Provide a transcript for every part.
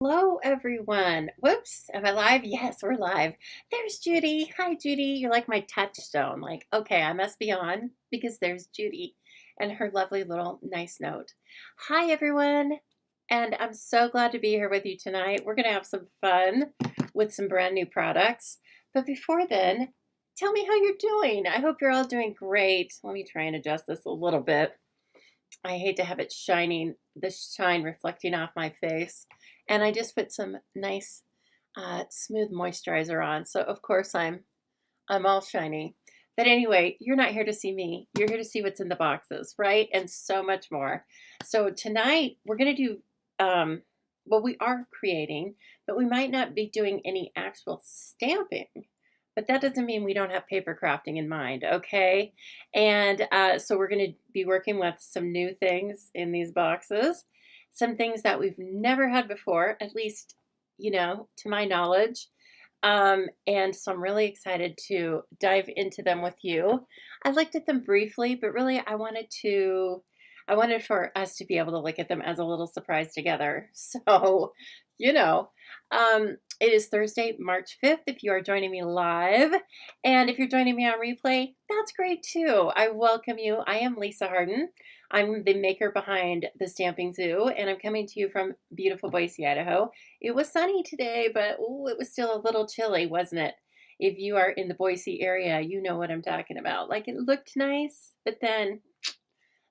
Hello, everyone. Whoops, am I live? Yes, we're live. There's Judy. Hi, Judy. You're like my touchstone. Like, okay, I must be on because there's Judy and her lovely little nice note. Hi, everyone. And I'm so glad to be here with you tonight. We're going to have some fun with some brand new products. But before then, tell me how you're doing. I hope you're all doing great. Let me try and adjust this a little bit. I hate to have it shining, the shine reflecting off my face. And I just put some nice smooth moisturizer on. So of course I'm all shiny. But anyway, you're not here to see me. You're here to see what's in the boxes, right? And so much more. So tonight we're going to do well, we are creating, but we might not be doing any actual stamping. But that doesn't mean we don't have paper crafting in mind, okay? And so we're going to be working with some new things in these boxes, some things that we've never had before, at least, to my knowledge. And so I'm really excited to dive into them with you. I looked at them briefly, but really I wanted for us to be able to look at them as a little surprise together. So, you know, it is Thursday, March 5th, if you are joining me live. And if you're joining me on replay, that's great too. I welcome you. I am Lisa Harden. I'm the maker behind the Stamping Zoo, and I'm coming to you from beautiful Boise, Idaho. It was sunny today, but ooh, it was still a little chilly, wasn't it? If you are in the Boise area, you know what I'm talking about. Like, it looked nice, but then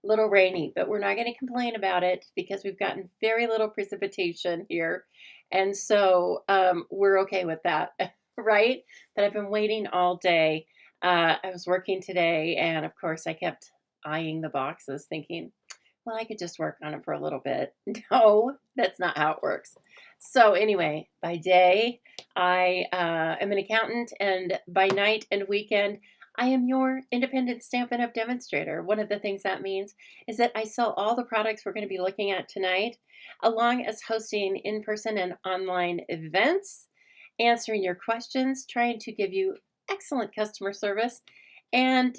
a little rainy, but we're not going to complain about it because we've gotten very little precipitation here. And so we're okay with that, right? But I've been waiting all day. I was working today, and of course, I kept eyeing the boxes thinking, well, I could just work on it for a little bit. No, that's not how it works. So anyway, by day, I am an accountant, and by night and weekend, I am your independent Stampin' Up! Demonstrator. One of the things that means is that I sell all the products we're going to be looking at tonight, along as hosting in-person and online events, answering your questions, trying to give you excellent customer service, and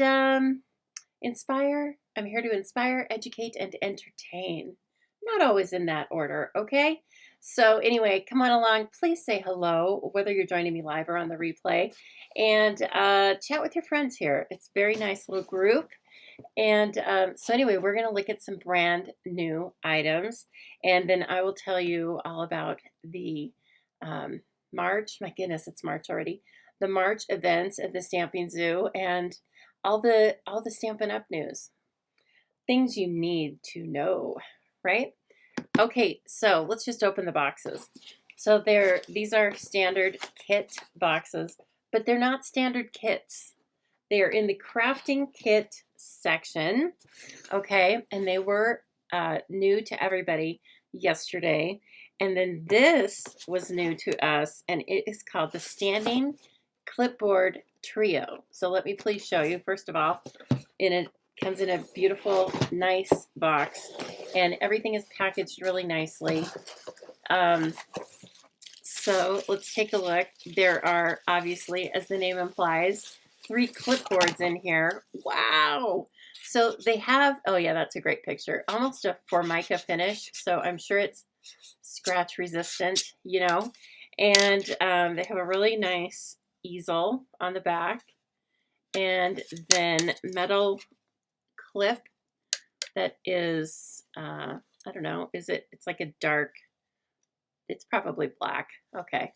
inspire. I'm here to inspire, educate, and entertain. Not always in that order, okay? So anyway, come on along. Please say hello, whether you're joining me live or on the replay, and chat with your friends here. It's a very nice little group. And so anyway, we're going to look at some brand new items, and then I will tell you all about the March. My goodness, it's March already. The March events at the Stamping Zoo and all the Stampin' Up! News. Things you need to know, right? Okay, so let's just open the boxes. So these are standard kit boxes, but they're not standard kits. They are in the crafting kit section, okay? And they were new to everybody yesterday. And then this was new to us, and it is called the Standing Clipboard Trio. So let me please show you. First of all, it comes in a beautiful, nice box, and everything is packaged really nicely. So let's take a look. There are, obviously, as the name implies, 3 clipboards in here. Wow! So they have, oh yeah, that's a great picture. Almost a Formica finish, so I'm sure it's scratch resistant, And they have a really nice easel on the back, and then metal clip that is, I don't know, it's like a dark, it's probably black. Okay,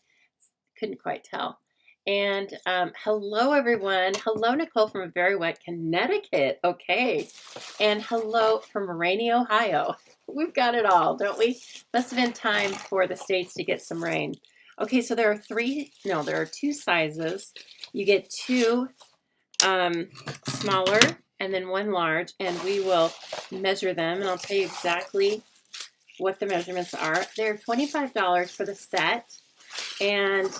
couldn't quite tell. And hello, everyone. Hello, Nicole from a very wet Connecticut. Okay. And hello from rainy Ohio. We've got it all, don't we? Must have been time for the states to get some rain. Okay, so there are 2 sizes. You get 2 smaller and then 1 large, and we will measure them, and I'll tell you exactly what the measurements are. They're $25 for the set, and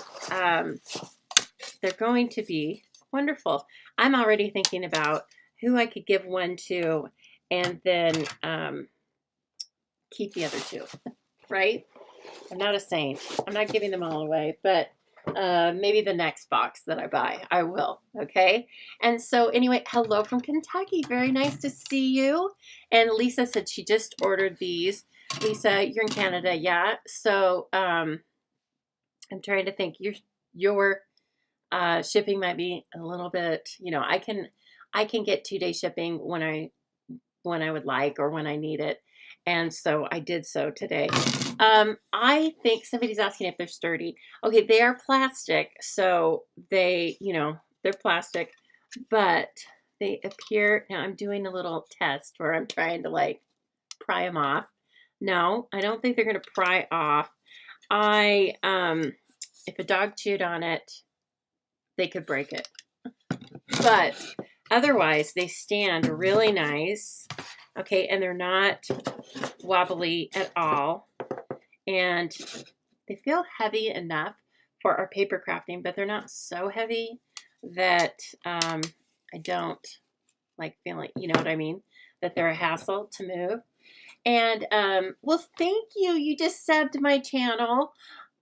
they're going to be wonderful. I'm already thinking about who I could give one to and then keep the other 2, right? I'm not a saint. I'm not giving them all away, but maybe the next box that I buy, I will, okay? And so anyway, hello from Kentucky. Very nice to see you. And Lisa said she just ordered these Lisa, you're in Canada, yeah. So I'm trying to think. Your shipping might be a little bit. I can get 2-day shipping when I would like or when I need it. And so I did so today. I think somebody's asking if they're sturdy. Okay, they are plastic, so they're plastic, but they appear. Now I'm doing a little test where I'm trying to like pry them off. No, I don't think they're going to pry off. If a dog chewed on it, they could break it. But otherwise, they stand really nice. Okay, and they're not wobbly at all. And they feel heavy enough for our paper crafting, but they're not so heavy that I don't like feeling, you know what I mean? That they're a hassle to move. And well, thank you. You just subbed my channel.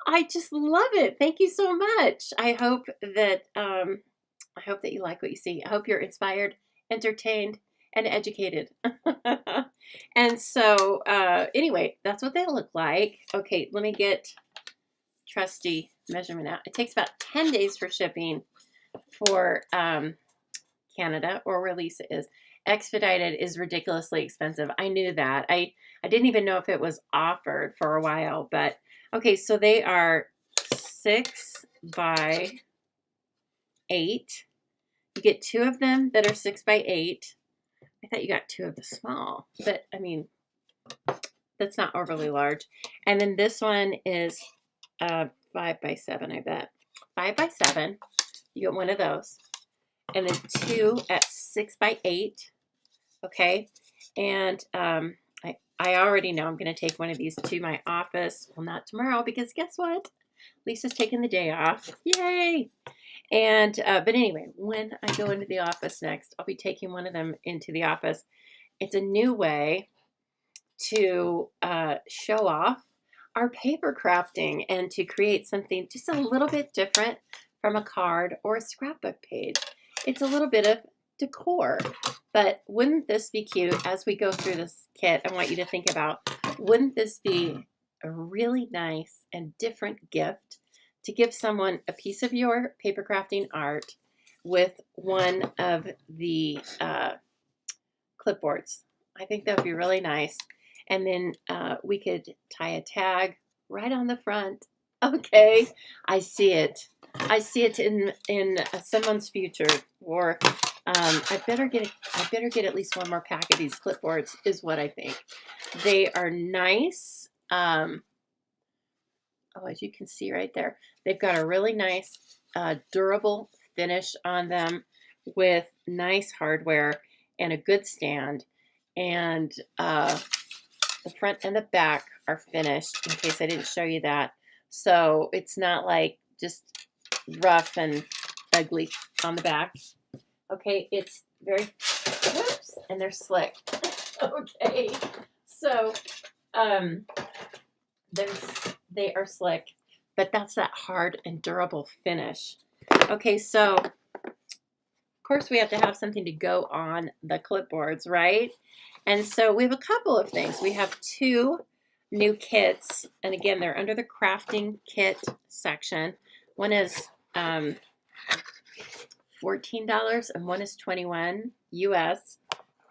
I just love it. Thank you so much. I hope that you like what you see. I hope you're inspired, entertained, and educated. And so anyway, that's what they look like. Okay, let me get trusty measurement out. It takes about 10 days for shipping for Canada, or where Lisa is. Expedited is ridiculously expensive. I knew that. I didn't even know if it was offered for a while, but okay, so they are 6 by 8. You get 2 of them that are 6 by 8. I thought you got 2 of the small, but I mean, that's not overly large. And then this one is 5 by 7, I bet. 5 by 7. You get one of those. And then 2 at 6 by 8. Okay. And I already know I'm going to take one of these to my office. Well, not tomorrow, because guess what? Lisa's taking the day off. Yay! And but anyway, when I go into the office next, I'll be taking one of them into the office. It's a new way to show off our paper crafting and to create something just a little bit different from a card or a scrapbook page. It's a little bit of decor, but wouldn't this be cute? As we go through this kit, I want you to think about, wouldn't this be a really nice and different gift to give someone a piece of your paper crafting art with one of the clipboards? I think that would be really nice. And then we could tie a tag right on the front. Okay, I see it. I see it in someone's future. Or I better get at least one more pack of these clipboards, is what I think. They are nice. Oh, as you can see right there, they've got a really nice durable finish on them with nice hardware and a good stand. And the front and the back are finished, in case I didn't show you that. So it's not like just rough and ugly on the back. Okay, it's very, whoops, and they're slick. Okay, so they are slick, but that's that hard and durable finish. Okay, so of course we have to have something to go on the clipboards, right? And so we have a couple of things. We have 2 new kits, and again, they're under the crafting kit section. One is $14 and one is $21 US.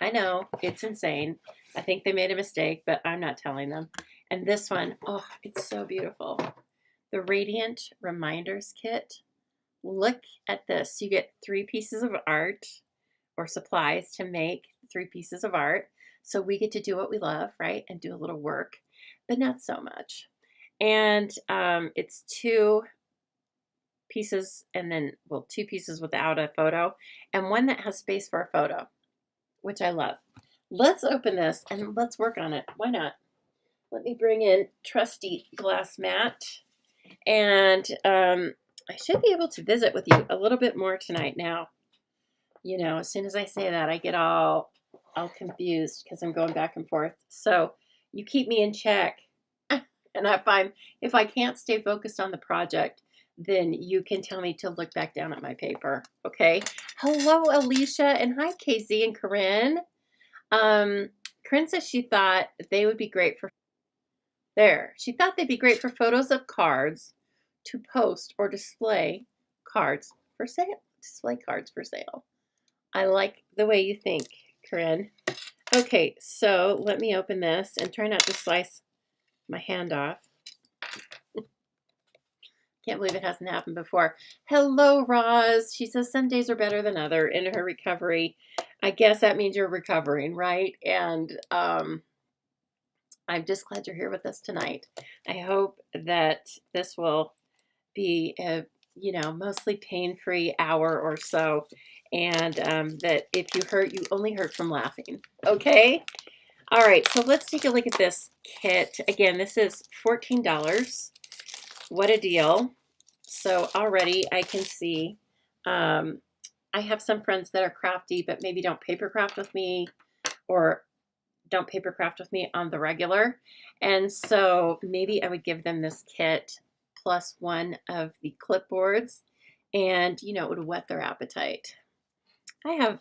I know, it's insane. I think they made a mistake, but I'm not telling them. And this one, oh, it's so beautiful. The Radiant Reminders Kit. Look at this. You get 3 pieces of art or supplies to make 3 pieces of art. So we get to do what we love, right? And do a little work, but not so much. And it's 2 pieces, and then, well, 2 pieces without a photo, and one that has space for a photo, which I love. Let's open this and let's work on it. Why not? Let me bring in trusty glass mat, and I should be able to visit with you a little bit more tonight now. You know, as soon as I say that, I get all confused because I'm going back and forth. So you keep me in check. And if I can't stay focused on the project, then you can tell me to look back down at my paper. Okay. Hello, Alicia, and hi, KZ and Corinne. Corinne says she thought they would be great for There. She thought they'd be great for photos of cards to post or display cards for sale. Display cards for sale. I like the way you think, Corinne. Okay, so let me open this and try not to slice my hand off. Can't believe it hasn't happened before. Hello, Roz. She says some days are better than other in her recovery. I guess that means you're recovering, right? And I'm just glad you're here with us tonight. I hope that this will be a, mostly pain-free hour or so, and that if you hurt, you only hurt from laughing. Okay? All right, so let's take a look at this kit. Again, this is $14. What a deal. So already I can see, I have some friends that are crafty, but maybe don't paper craft with me or don't paper craft with me on the regular. And so maybe I would give them this kit plus one of the clipboards, and it would whet their appetite. I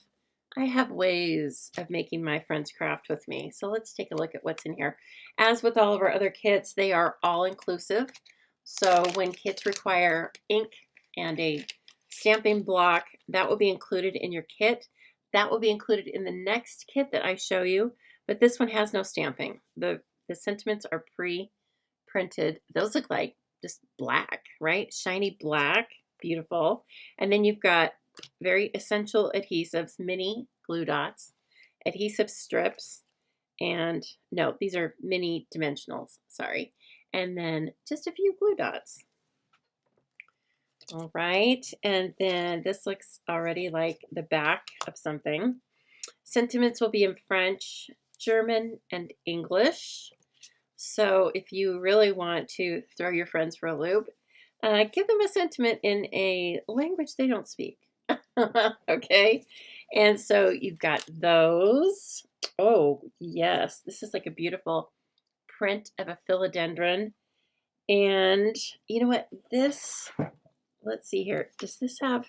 have ways of making my friends craft with me. So let's take a look at what's in here. As with all of our other kits, they are all inclusive. So when kits require ink and a stamping block, that will be included in your kit. That will be included in the next kit that I show you, but this one has no stamping. The sentiments are pre-printed. Those look like just black, right? Shiny black, beautiful. And then you've got very essential adhesives, mini glue dots, adhesive strips, and no, these are mini dimensionals, sorry. And then just a few glue dots. All right, and then this looks already like the back of something. Sentiments will be in French, German, and English. So if you really want to throw your friends for a loop, give them a sentiment in a language they don't speak. Okay, and so you've got those. Oh, yes, this is like a beautiful print of a philodendron. And you know what? This, let's see here. Does this have,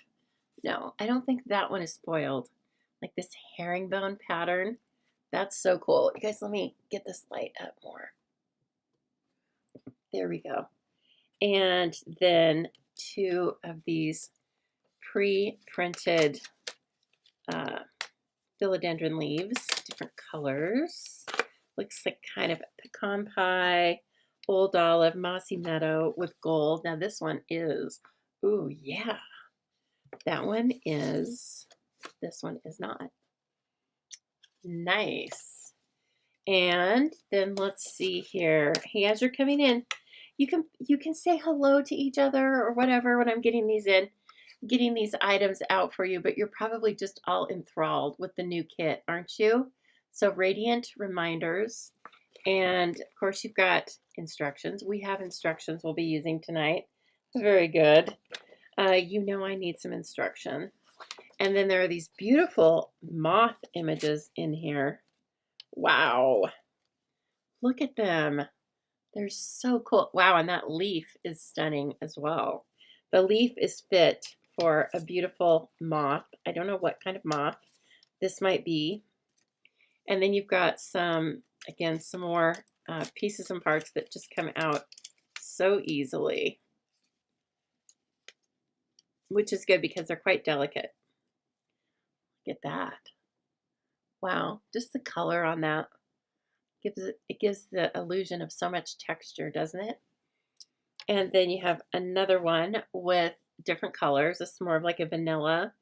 no, I don't think that one is spoiled. Like this herringbone pattern. That's so cool. You guys, let me get this light up more. There we go. And then two of these pre-printed philodendron leaves, different colors. Looks like kind of pecan pie, old olive, mossy meadow with gold. Now this one is, ooh, yeah. That one is, this one is not. Nice. And then let's see here. Hey, as you're coming in, you can say hello to each other or whatever when I'm getting these items out for you, but you're probably just all enthralled with the new kit, aren't you? So radiant reminders. And of course you've got instructions. We have instructions we'll be using tonight. Very good. You know I need some instruction. And then there are these beautiful moth images in here. Wow. Look at them. They're so cool. Wow, and that leaf is stunning as well. The leaf is fit for a beautiful moth. I don't know what kind of moth this might be. And then you've got some, again, some more pieces and parts that just come out so easily, which is good because they're quite delicate. Look at that. Wow, just the color on that gives the illusion of so much texture, doesn't it? And then you have another one with different colors. This is more of like a vanilla.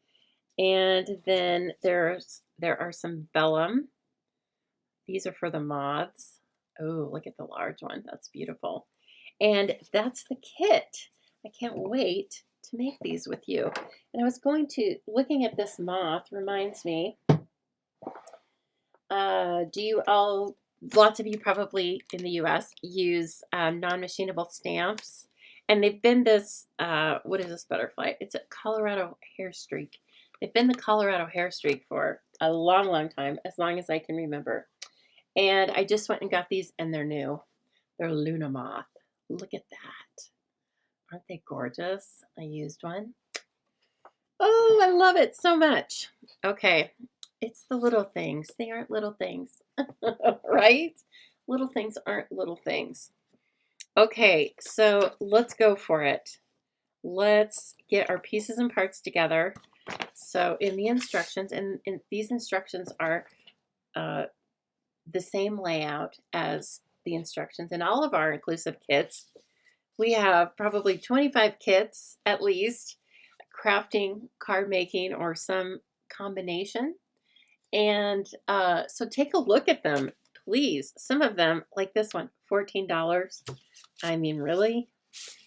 And then there are some vellum. These are for the moths. Oh, look at the large one. That's beautiful. And that's the kit. I can't wait to make these with you. And I was looking at this moth reminds me, lots of you probably in the US use non-machinable stamps. And they've been this, what is this butterfly? It's a Colorado hair streak. They've been the Colorado hair streak for a long, long time, as long as I can remember. And I just went and got these, and they're new. They're Luna Moth. Look at that. Aren't they gorgeous? I used one. Oh, I love it so much. Okay, it's the little things. They aren't little things, right? Little things aren't little things. Okay, so let's go for it. Let's get our pieces and parts together. So in the instructions, and these instructions are uh, the same layout as the instructions in all of our inclusive kits. We have probably 25 kits at least, crafting, card making, or some combination. And so take a look at them, please. Some of them, like this one, $14. I mean, really?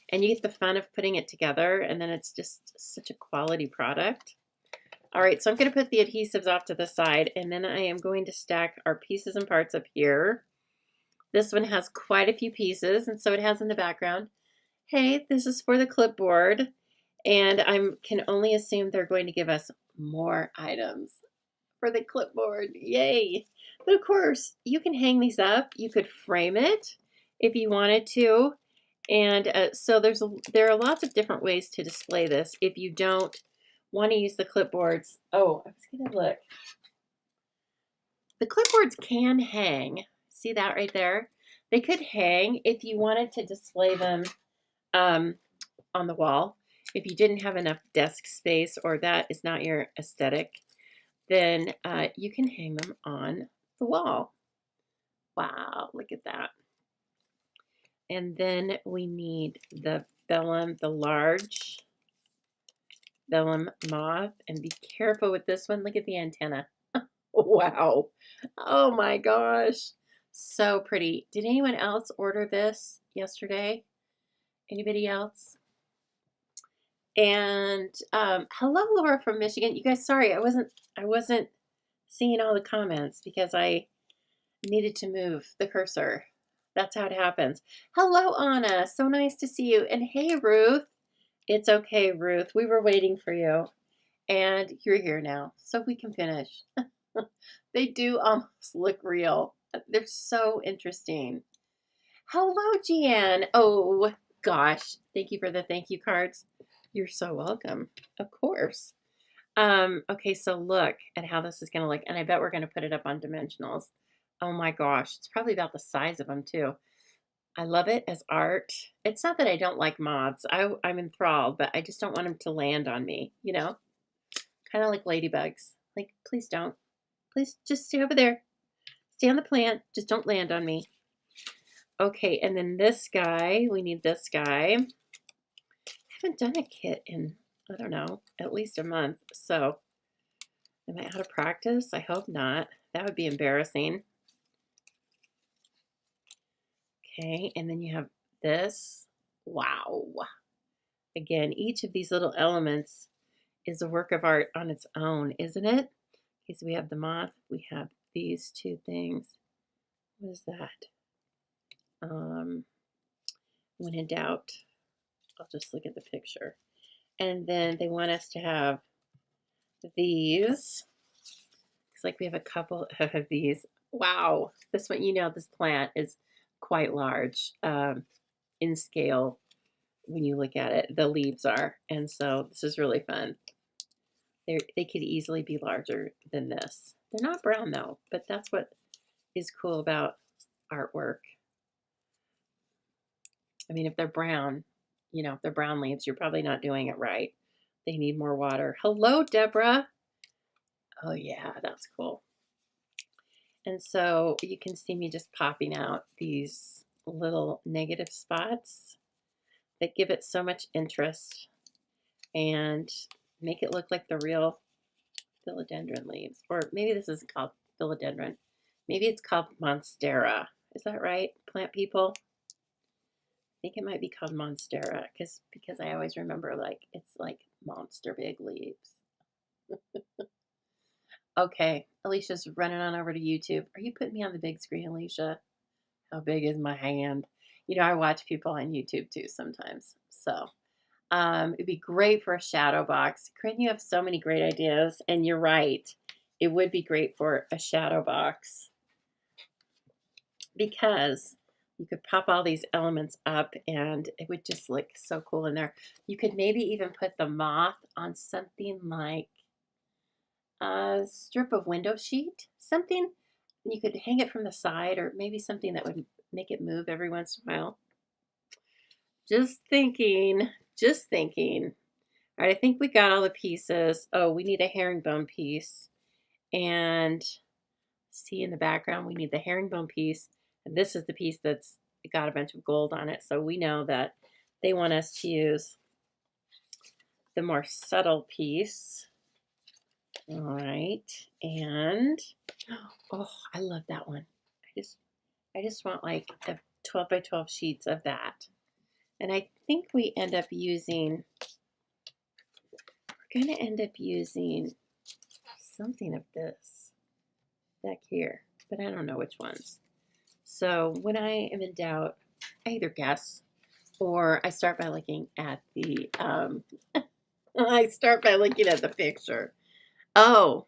And you get the fun of putting it together, and then it's just such a quality product. All right, so I'm going to put the adhesives off to the side, and then I am going to stack our pieces and parts up here. This one has quite a few pieces, and so it has in the background, hey, this is for the clipboard, and I can only assume they're going to give us more items for the clipboard. Yay! But of course, you can hang these up. You could frame it if you wanted to. And so there are lots of different ways to display this if you don't want to use the clipboards. Oh, I was going to look. The clipboards can hang. See that right there? They could hang if you wanted to display them on the wall. If you didn't have enough desk space or that is not your aesthetic, then you can hang them on the wall. Wow, look at that. And then we need the vellum, the large vellum moth. And be careful with this one. Look at the antenna. Wow. Oh my gosh. So pretty. Did anyone else order this yesterday? Anybody else? And hello, Laura from Michigan. You guys, sorry, I wasn't seeing all the comments because I needed to move the cursor. That's how it happens. Hello, Anna. So nice to see you. And hey, Ruth. It's okay, Ruth. We were waiting for you. And you're here now, so we can finish. They do almost look real. They're so interesting. Hello, Jeanne. Oh, gosh. Thank you for the thank you cards. You're so welcome. Of course. Okay, so look at how this is going to look. And I bet we're going to put it up on dimensionals. Oh my gosh. It's probably about the size of them too. I love it as art. It's not that I don't like moths. I'm enthralled, but I just don't want them to land on me, you know? Kind of like ladybugs. Like, please don't. Please just stay over there. Stay on the plant. Just don't land on me. Okay, and then this guy. We need this guy. I haven't done a kit in, I don't know, at least a month. So, am I out of practice? I hope not. That would be embarrassing. Okay, and then you have this. Wow. Again, each of these little elements is a work of art on its own, isn't it? Okay, so we have the moth. We have these two things. What is that? When in doubt, I'll just look at the picture. And then they want us to have these. Looks like we have a couple of these. Wow, this one, you know, this plant is quite large in scale when you look at it. The leaves are, and so this is really fun. They could easily be larger than this. They're not brown though, but that's what is cool about artwork. I mean, if they're brown, you know, if they're brown leaves, you're probably not doing it right. They need more water. Hello, Deborah. Oh yeah, that's cool. And so you can see me just popping out these little negative spots that give it so much interest and make it look like the real philodendron leaves. Or maybe this isn't called philodendron. Maybe it's called monstera. Is that right, plant people? I think it might be called monstera because I always remember like it's like monster big leaves. Okay, Alicia's running on over to YouTube. Are you putting me on the big screen, Alicia? How big is my hand? You know, I watch people on YouTube too sometimes. So it'd be great for a shadow box. Corinne, you have so many great ideas, and you're right. It would be great for a shadow box because you could pop all these elements up and it would just look so cool in there. You could maybe even put the moth on something like a strip of window sheet, something. You could hang it from the side or maybe something that would make it move every once in a while. Just thinking, just thinking. All right, I think we got all the pieces. Oh, we need a herringbone piece. And see in the background, we need the herringbone piece. And this is the piece that's got a bunch of gold on it. So we know that they want us to use the more subtle piece. All right. And oh, I love that one. I just want like the 12 by 12 sheets of that. And I think we end up using, we're going to end up using something of this back here, but I don't know which ones. So when I am in doubt, I either guess or I start by looking at the, I start by looking at the picture. Oh,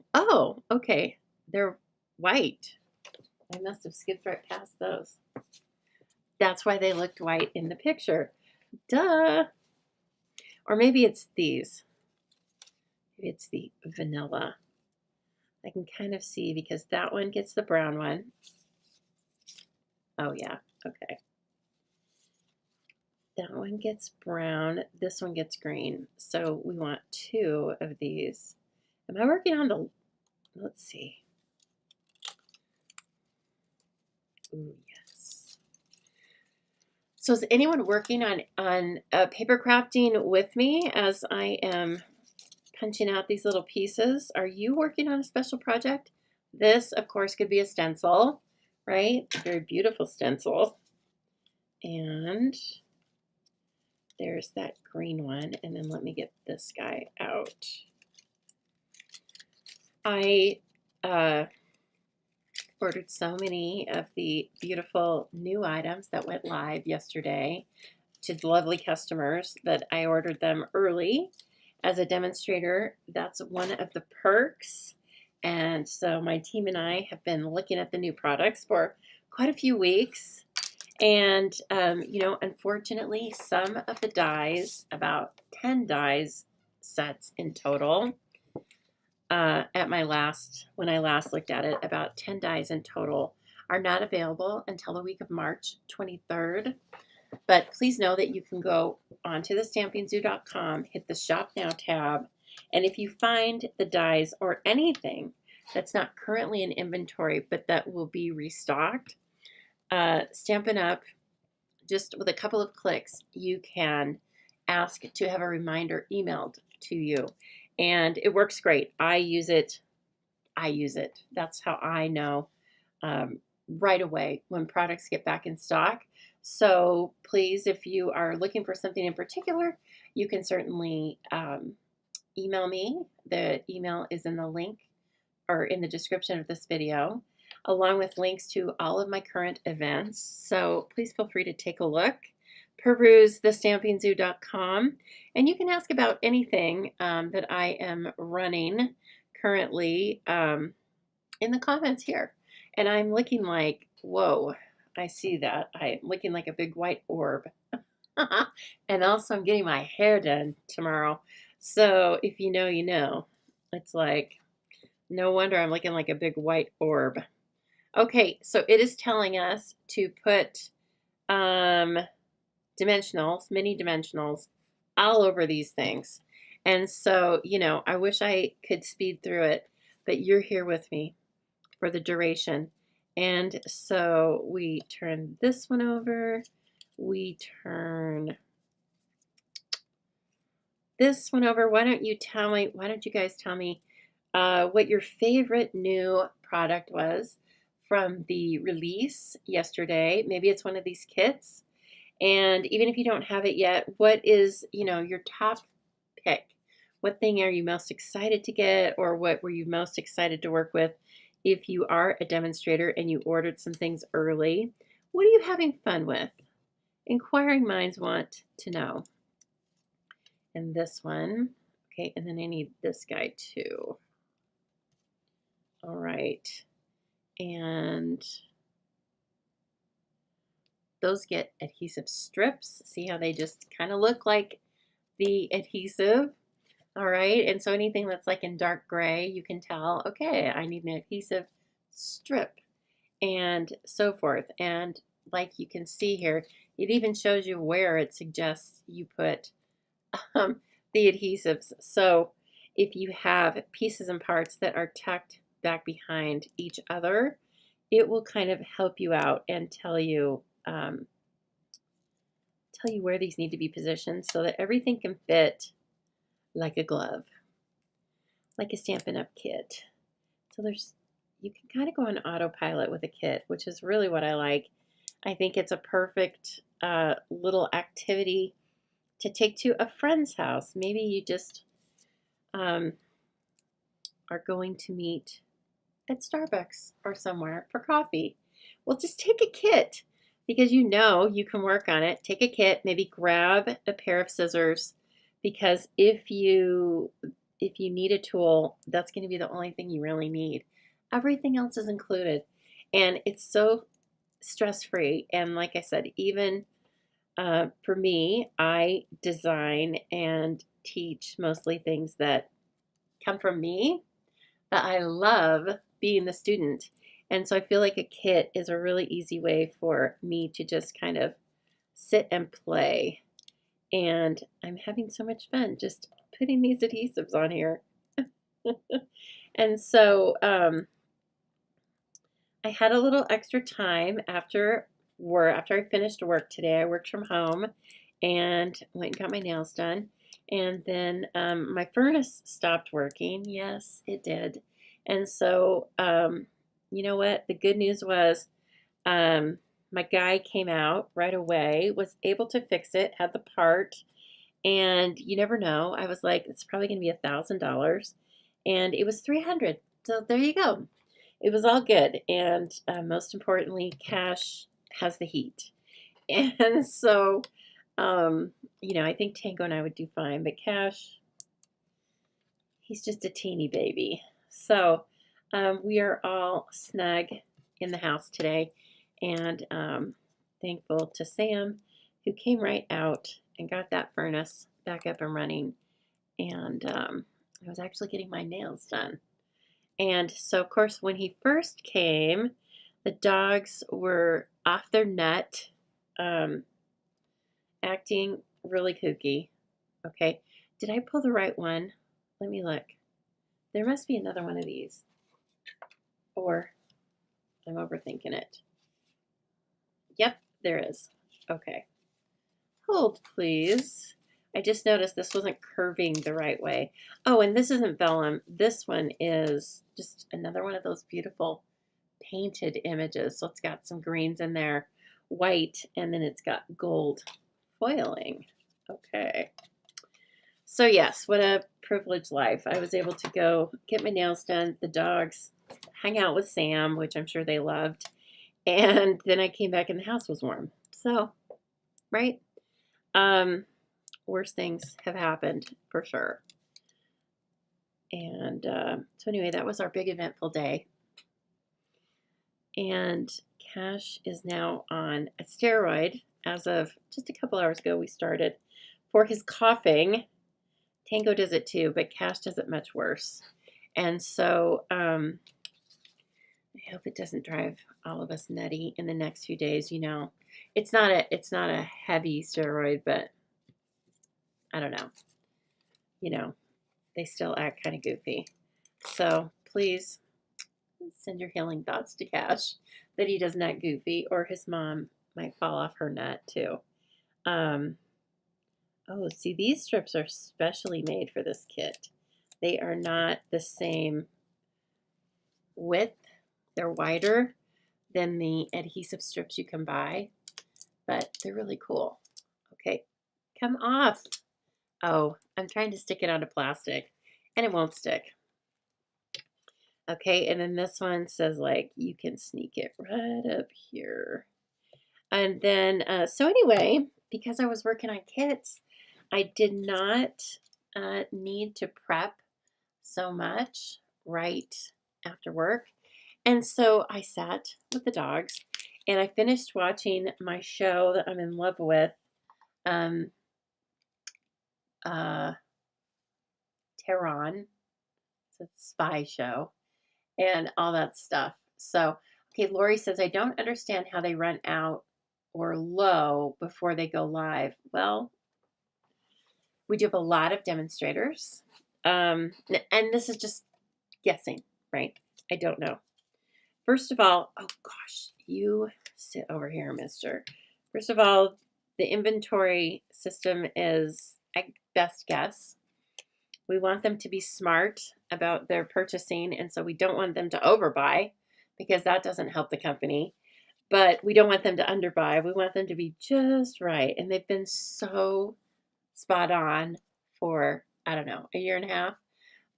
okay. They're white. I must have skipped right past those. That's why they looked white in the picture. Duh. Or maybe it's these. Maybe it's the vanilla. I can kind of see because that one gets the brown one. Oh yeah, okay. That one gets brown, this one gets green. So we want 2 of these. Am I working on the, let's see. Ooh, yes. So is anyone working on paper crafting with me as I am punching out these little pieces? Are you working on a special project? This, of course, could be a stencil, right? Very beautiful stencil. And there's that green one. And then let me get this guy out. I ordered so many of the beautiful new items that went live yesterday to lovely customers that I ordered them early as a demonstrator. That's one of the perks. And so my team and I have been looking at the new products for quite a few weeks. And, you know, unfortunately, some of the dies, about 10 dies sets in total, when I last looked at it, about 10 dies in total are not available until the week of March 23rd. But please know that you can go onto the stampinzoo.com, hit the Shop Now tab, and if you find the dies or anything that's not currently in inventory but that will be restocked, Stampin' Up, just with a couple of clicks, you can ask to have a reminder emailed to you. And it works great. I use it. That's how I know right away when products get back in stock. So please, if you are looking for something in particular, you can certainly email me. The email is in the link or in the description of this video, along with links to all of my current events. So please feel free to take a look, peruse thestampinzoo.com, and you can ask about anything that I am running currently in the comments here. And I'm looking like, whoa, I see that. I'm looking like a big white orb. And also I'm getting my hair done tomorrow. So if you know, you know. It's like, no wonder I'm looking like a big white orb. Okay, so it is telling us to put dimensionals, mini dimensionals, all over these things. And so, you know, I wish I could speed through it, but you're here with me for the duration. And so we turn this one over. We turn this one over. Why don't you guys tell me what your favorite new product was from the release yesterday? Maybe it's one of these kits. And even if you don't have it yet, what is, you know, your top pick? What thing are you most excited to get, or what were you most excited to work with? If you are a demonstrator and you ordered some things early, what are you having fun with? Inquiring minds want to know. And this one, okay, and then I need this guy too. All right, and those get adhesive strips. See how they just kind of look like the adhesive. All right, and so anything that's like in dark gray, you can tell, okay, I need an adhesive strip and so forth. And like you can see here, It even shows you where it suggests you put um, the adhesives. So if you have pieces and parts that are tucked back behind each other, it will kind of help you out and tell you where these need to be positioned so that everything can fit like a glove, like a Stampin' Up! Kit. So you can kind of go on autopilot with a kit, which is really what I like. I think it's a perfect little activity to take to a friend's house. Maybe you just are going to meet at Starbucks or somewhere for coffee. Well, just take a kit because you know you can work on it. Take a kit, maybe grab a pair of scissors, because if you need a tool, that's going to be the only thing you really need. Everything else is included, and it's so stress-free. And like I said, even for me, I design and teach mostly things that come from me, but I love being the student. And so I feel like a kit is a really easy way for me to just kind of sit and play. And I'm having so much fun just putting these adhesives on here. And so I had a little extra time after I finished work today. I worked from home and went and got my nails done. And then my furnace stopped working. Yes, it did. And so, you know what? The good news was my guy came out right away, was able to fix it, had the part, and you never know. I was like, it's probably going to be $1,000, and it was 300. So there you go. It was all good, and most importantly, Cash has the heat, and so I think Tango and I would do fine, but Cash, he's just a teeny baby. So we are all snug in the house today, and thankful to Sam, who came right out and got that furnace back up and running. And I was actually getting my nails done. And so, of course, when he first came, the dogs were off their nut, acting really kooky. Okay, did I pull the right one? Let me look. There must be another one of these. Or I'm overthinking it. Yep, there is. Okay. Hold, please. I just noticed this wasn't curving the right way. Oh, and this isn't vellum. This one is just another one of those beautiful painted images. So it's got some greens in there, white, and then it's got gold foiling. Okay. So yes, what a privileged life. I was able to go get my nails done, the dogs, hang out with Sam, which I'm sure they loved, and then I came back and the house was warm. So, right? Worse things have happened for sure. And so anyway, that was our big eventful day. And Cash is now on a steroid. As of just a couple hours ago, we started for his coughing. Tango does it too, but Cash does it much worse. And so I hope it doesn't drive all of us nutty in the next few days. It's not a heavy steroid, but I don't know. They still act kind of goofy. So please send your healing thoughts to Cash that he doesn't act goofy, or his mom might fall off her nut too. Oh, see, these strips are specially made for this kit. They are not the same width. They're wider than the adhesive strips you can buy, but they're really cool. Okay, come off. Oh, I'm trying to stick it onto plastic, and it won't stick. Okay, and then this one says, like, you can sneak it right up here. And then, so anyway, because I was working on kits, I did not need to prep so much right after work. And so I sat with the dogs, and I finished watching my show that I'm in love with, Tehran. It's a spy show and all that stuff. So, okay, Lori says, I don't understand how they run out or low before they go live? Well, we do have a lot of demonstrators. And this is just guessing, right? I don't know. First of all, oh gosh, you sit over here, mister. First of all, the inventory system is at best guess. We want them to be smart about their purchasing, and so we don't want them to overbuy because that doesn't help the company. But we don't want them to underbuy. We want them to be just right. And they've been so spot on for, I don't know, a year and a half.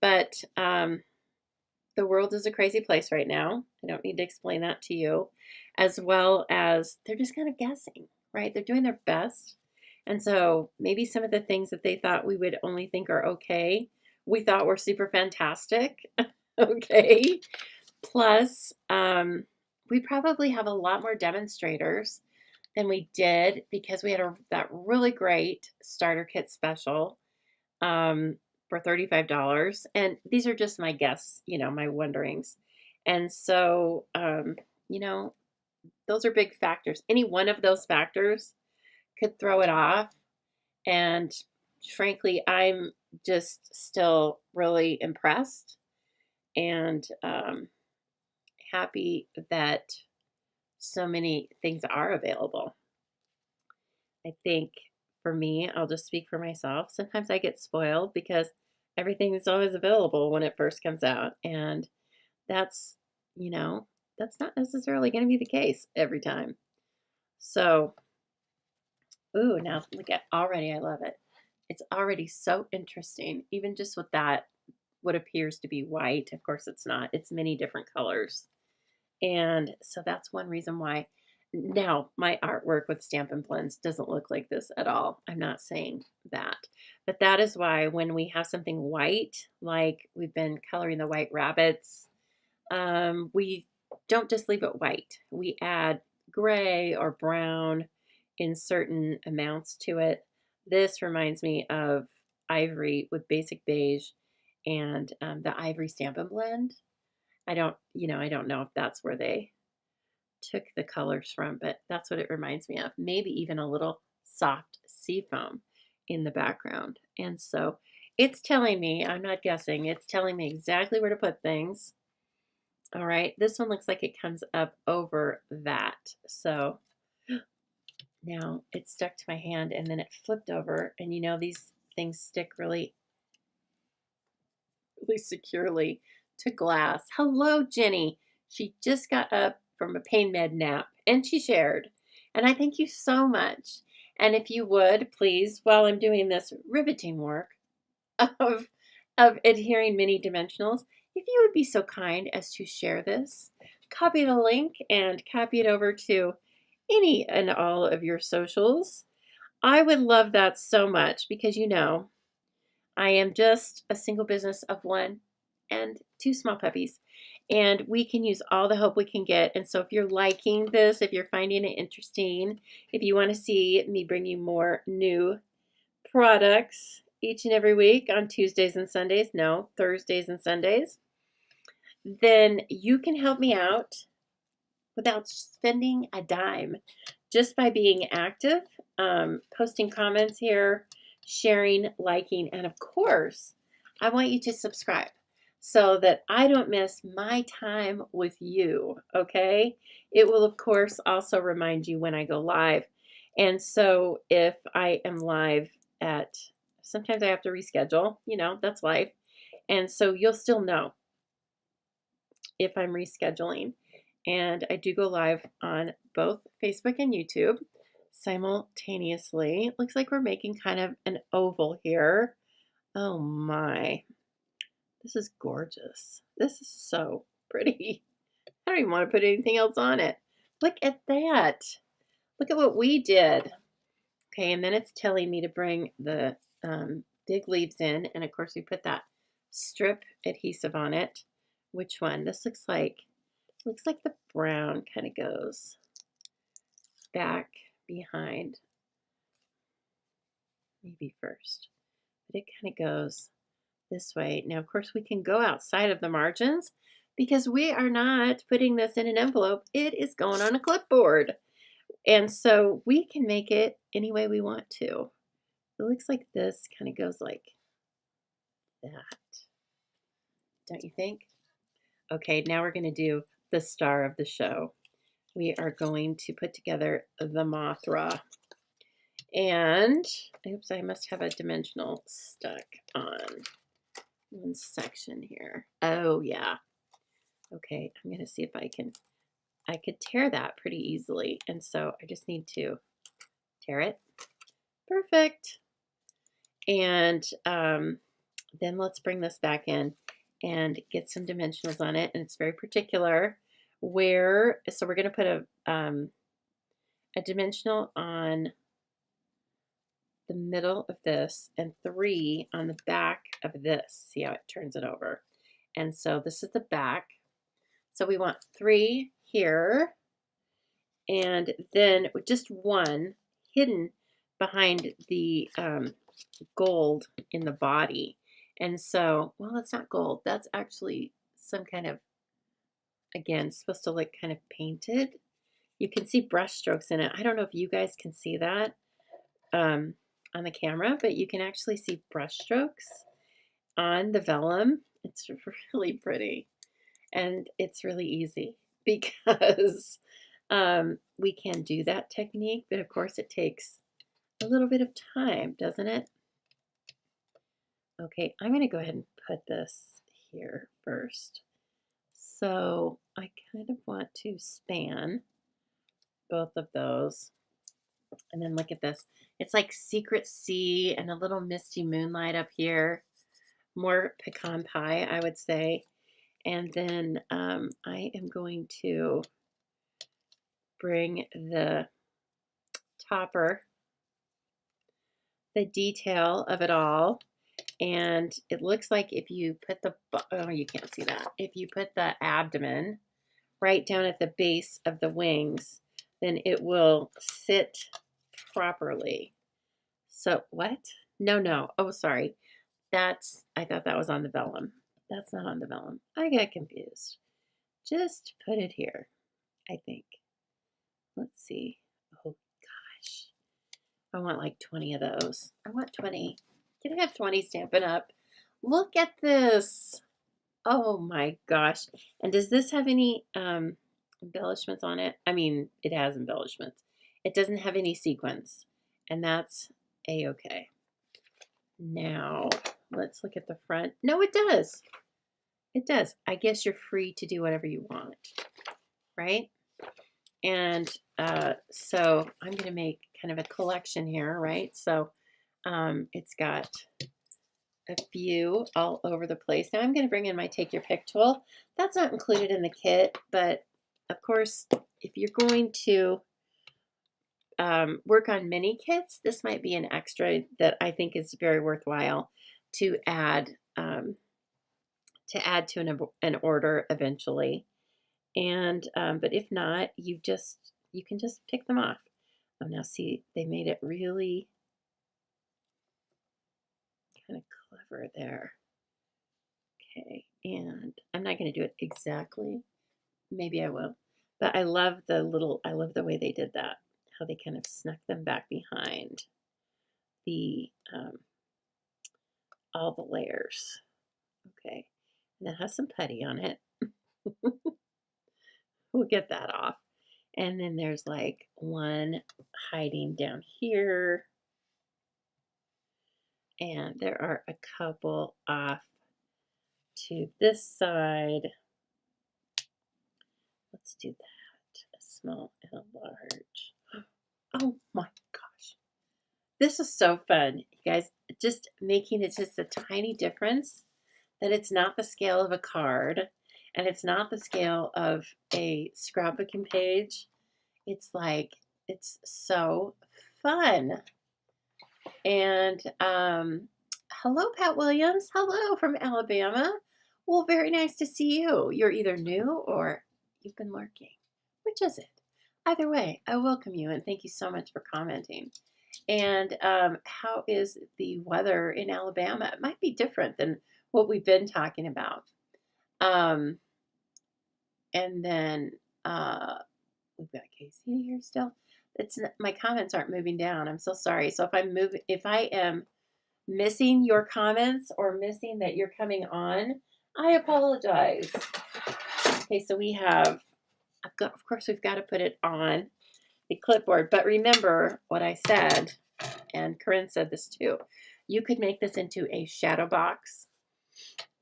But the world is a crazy place right now. I don't need to explain that to you. As well as they're just kind of guessing, right? They're doing their best. And so maybe some of the things that they thought we would only think are okay, we thought were super fantastic. Okay. Plus, we probably have a lot more demonstrators than we did because we had that really great starter kit special for $35. And these are just my guess, my wonderings. And so, those are big factors. Any one of those factors could throw it off. And frankly, I'm just still really impressed and happy that so many things are available. I think for me, I'll just speak for myself. Sometimes I get spoiled because everything is always available when it first comes out. And that's, that's not necessarily going to be the case every time. So, ooh, now look at already, I love it. It's already so interesting, even just with that, what appears to be white. Of course, it's not, it's many different colors. And so that's one reason why. Now, my artwork with Stampin' Blends doesn't look like this at all. I'm not saying that. But that is why when we have something white, like we've been coloring the white rabbits, we don't just leave it white. We add gray or brown in certain amounts to it. This reminds me of ivory with basic beige and the ivory Stampin' Blend. I don't know if that's where they took the colors from, but that's what it reminds me of. Maybe even a little soft sea foam in the background. And so it's telling me, I'm not guessing, it's telling me exactly where to put things. All right, this one looks like it comes up over that. So now it's stuck to my hand and then it flipped over, and these things stick really, really securely to glass. Hello, Jenny. She just got up from a pain med nap and she shared. And I thank you so much. And if you would, please, while I'm doing this riveting work of adhering mini dimensionals, if you would be so kind as to share this, copy the link and copy it over to any and all of your socials. I would love that so much because I am just a single business of one and two small puppies, and we can use all the help we can get. And so if you're liking this, if you're finding it interesting, if you want to see me bring you more new products each and every week on Tuesdays and Sundays, no, Thursdays and Sundays, then you can help me out without spending a dime just by being active, posting comments here, sharing, liking, and of course, I want you to subscribe so that I don't miss my time with you, okay? It will, of course, also remind you when I go live. And so if I am live sometimes I have to reschedule, that's life. And so you'll still know if I'm rescheduling. And I do go live on both Facebook and YouTube simultaneously. Looks like we're making kind of an oval here. Oh my, this is gorgeous. This is so pretty. I don't even want to put anything else on it. Look at that. Look at what we did. Okay, and then it's telling me to bring the big leaves in. And of course we put that strip adhesive on it. Which one? This looks like the brown kind of goes back behind. Maybe first. But it kind of goes this way. Now, of course, we can go outside of the margins because we are not putting this in an envelope. It is going on a clipboard. And so we can make it any way we want to. It looks like this kind of goes like that. Don't you think? Okay, now we're going to do the star of the show. We are going to put together the Mothra. And, oops, I must have a dimensional stuck on one section here. Oh, yeah. Okay, I'm going to see if I could tear that pretty easily. And so I just need to tear it. Perfect. And then let's bring this back in and get some dimensionals on it. And it's very particular where, so we're going to put a dimensional on the middle of this and 3 on the back of this. See how it turns it over. And so this is the back. So we want 3 here and then just 1 hidden behind the gold in the body. And so, well, it's not gold. That's actually some kind of, again, supposed to look kind of painted. You can see brush strokes in it. I don't know if you guys can see that on the camera, but you can actually see brush strokes on the vellum. It's really pretty. And it's really easy because we can do that technique, but of course it takes a little bit of time, doesn't it? Okay, I'm going to go ahead and put this here first. So I kind of want to span both of those. And then look at this. It's like secret sea and a little misty moonlight up here. More pecan pie, I would say. And then I am going to bring the topper, the detail of it all. And it looks like if you put the, oh, you can't see that. If you put the abdomen right down at the base of the wings, then it will sit properly. So what? No. Oh, sorry. I thought that was on the vellum. That's not on the vellum. I got confused. Just put it here, I think. Let's see. Oh, gosh. I want like 20 of those. I want 20. Can I have 20 Stampin' Up? Look at this. Oh my gosh. And does this have any embellishments on it? I mean, it has embellishments. It doesn't have any sequins. And that's a-okay. Now, let's look at the front. No, it does. It does. I guess you're free to do whatever you want, right? And so I'm going to make kind of a collection here, right? So it's got a few all over the place. Now I'm going to bring in my Take Your Pick tool. That's not included in the kit, but of course, if you're going to work on mini kits, this might be an extra that I think is very worthwhile to add to an order eventually. And but if not, you can just pick them off. Oh, now see, they made it really kind of clever there. Okay, and I'm not going to do it exactly. Maybe I will. But I love the way they did that. How they kind of snuck them back behind the all the layers. Okay, and that has some putty on it. We'll get that off. And then there's like one hiding down here. And there are a couple off to this side. Let's do that. A small and a large. Oh my gosh. This is so fun. You guys, just making it just a tiny difference that it's not the scale of a card and it's not the scale of a scrapbooking page. It's like, it's so fun. And hello, Pat Williams. Hello from Alabama. Well, very nice to see you. You're either new or you've been lurking. Which is it? Either way, I welcome you and thank you so much for commenting. And how is the weather in Alabama? It might be different than what we've been talking about. And then we've got Casey here still. my comments aren't moving down. I'm so sorry. So if I am missing your comments or missing that you're coming on, I apologize. Okay, so of course, we've got to put it on the clipboard. But remember what I said, and Corinne said this too. You could make this into a shadow box.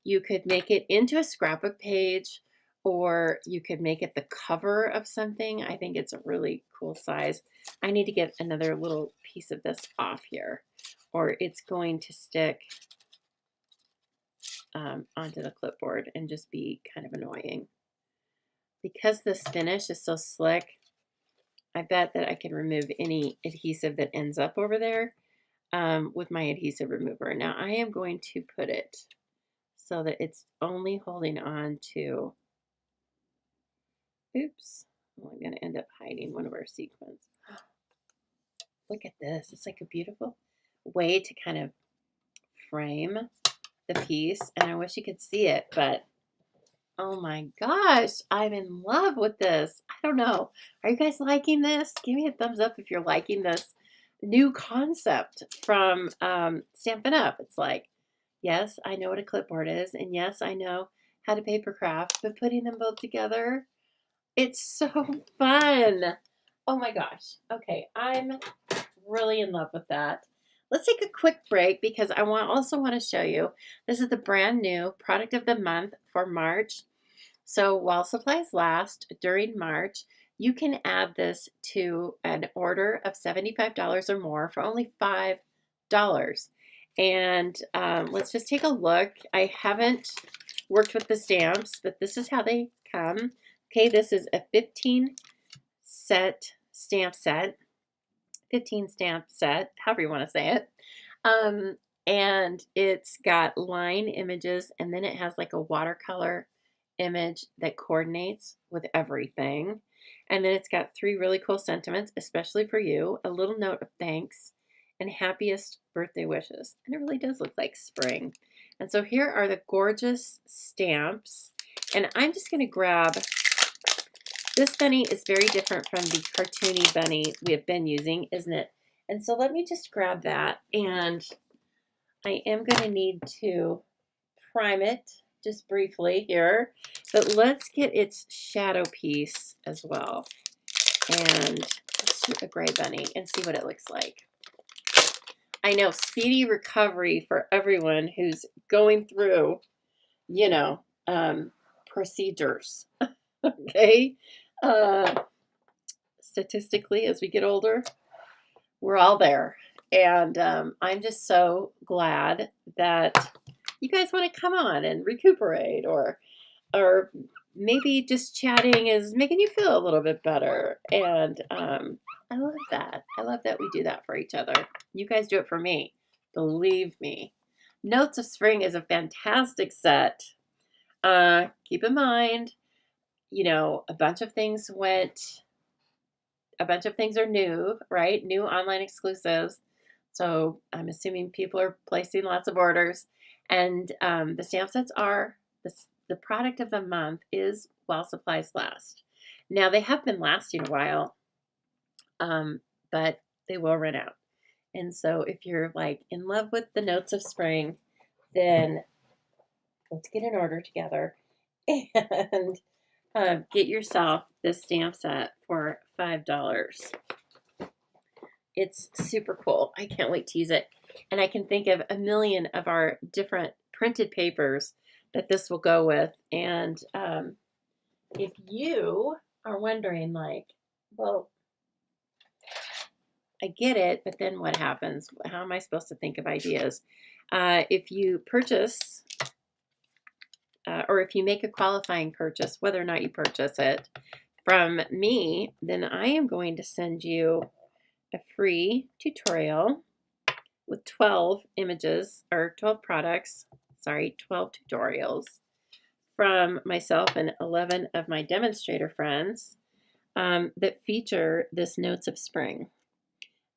You could make it into a scrapbook page, or you could make it the cover of something. I think it's a really cool size. I need to get another little piece of this off here, or it's going to stick onto the clipboard and just be kind of annoying. Because this finish is so slick, I bet that I can remove any adhesive that ends up over there with my adhesive remover. Now I am going to put it so that it's only holding on to, oops, well, I'm going to end up hiding one of our sequins. Look at this. It's like a beautiful way to kind of frame the piece, and I wish you could see it, but oh my gosh, I'm in love with this. I don't know. Are you guys liking this? Give me a thumbs up if you're liking this new concept from Stampin' Up. It's like, yes, I know what a clipboard is, and yes, I know how to paper craft, but putting them both together, it's so fun. Oh my gosh. Okay, I'm really in love with that. Let's take a quick break because I also want to show you, this is the brand new product of the month for March. So while supplies last during March, you can add this to an order of $75 or more for only $5. And let's just take a look. I haven't worked with the stamps, but this is how they come. Okay, this is a 15 stamp set, however you want to say it. And it's got line images, and then it has like a watercolor image that coordinates with everything. And then it's got 3 really cool sentiments, especially for you, a little note of thanks, and happiest birthday wishes. And it really does look like spring. And so here are the gorgeous stamps. And I'm just going to grab, this bunny is very different from the cartoony bunny we have been using, isn't it? And so let me just grab that, and I am going to need to prime it just briefly here, but let's get its shadow piece as well. And let's shoot a gray bunny and see what it looks like. I know, speedy recovery for everyone who's going through, you know, procedures. Okay. Statistically, as we get older, we're all there. And I'm just so glad that you guys want to come on and recuperate, or maybe just chatting is making you feel a little bit better. And I love that. I love that we do that for each other. You guys do it for me. Believe me. Notes of Spring is a fantastic set. Keep in mind, you know, a bunch of things are new, right? New online exclusives. So I'm assuming people are placing lots of orders. And the stamp sets are, the product of the month is while supplies last. Now, they have been lasting a while, but they will run out. And so if you're like in love with the Notes of Spring, then let's get an order together and get yourself this stamp set for $5. It's super cool. I can't wait to use it. And I can think of a million of our different printed papers that this will go with. And if you are wondering, like, well, I get it, but then what happens? How am I supposed to think of ideas? If you purchase, or if you make a qualifying purchase, whether or not you purchase it from me, then I am going to send you a free tutorial with 12 images, or 12 products, 12 tutorials from myself and 11 of my demonstrator friends that feature this Notes of Spring.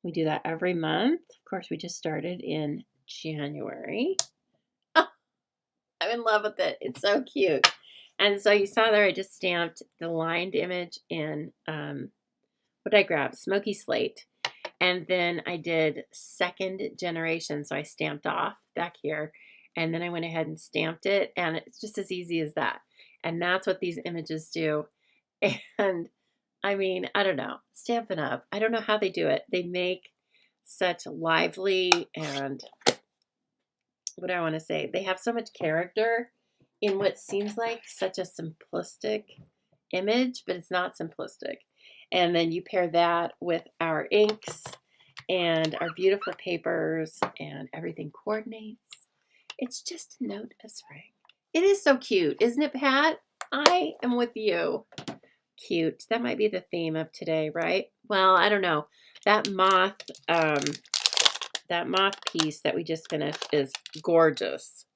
We do that every month. Of course, we just started in January. Oh, I'm in love with it. It's so cute. And so you saw there, I just stamped the lined image in what did I grab? Smoky Slate. And then I did second generation. So I stamped off back here. And then I went ahead and stamped it. And it's just as easy as that. And that's what these images do. And I mean, I don't know. Stampin' Up. I don't know how they do it. They make such lively and what do I want to say? They have so much character in what seems like such a simplistic image, but it's not simplistic. And then you pair that with our inks and our beautiful papers, and everything coordinates. It's just a note of spring. It is so cute, isn't it, Pat? I am with you. Cute. That might be the theme of today, right? Well, I don't know. That moth piece that we just finished is gorgeous.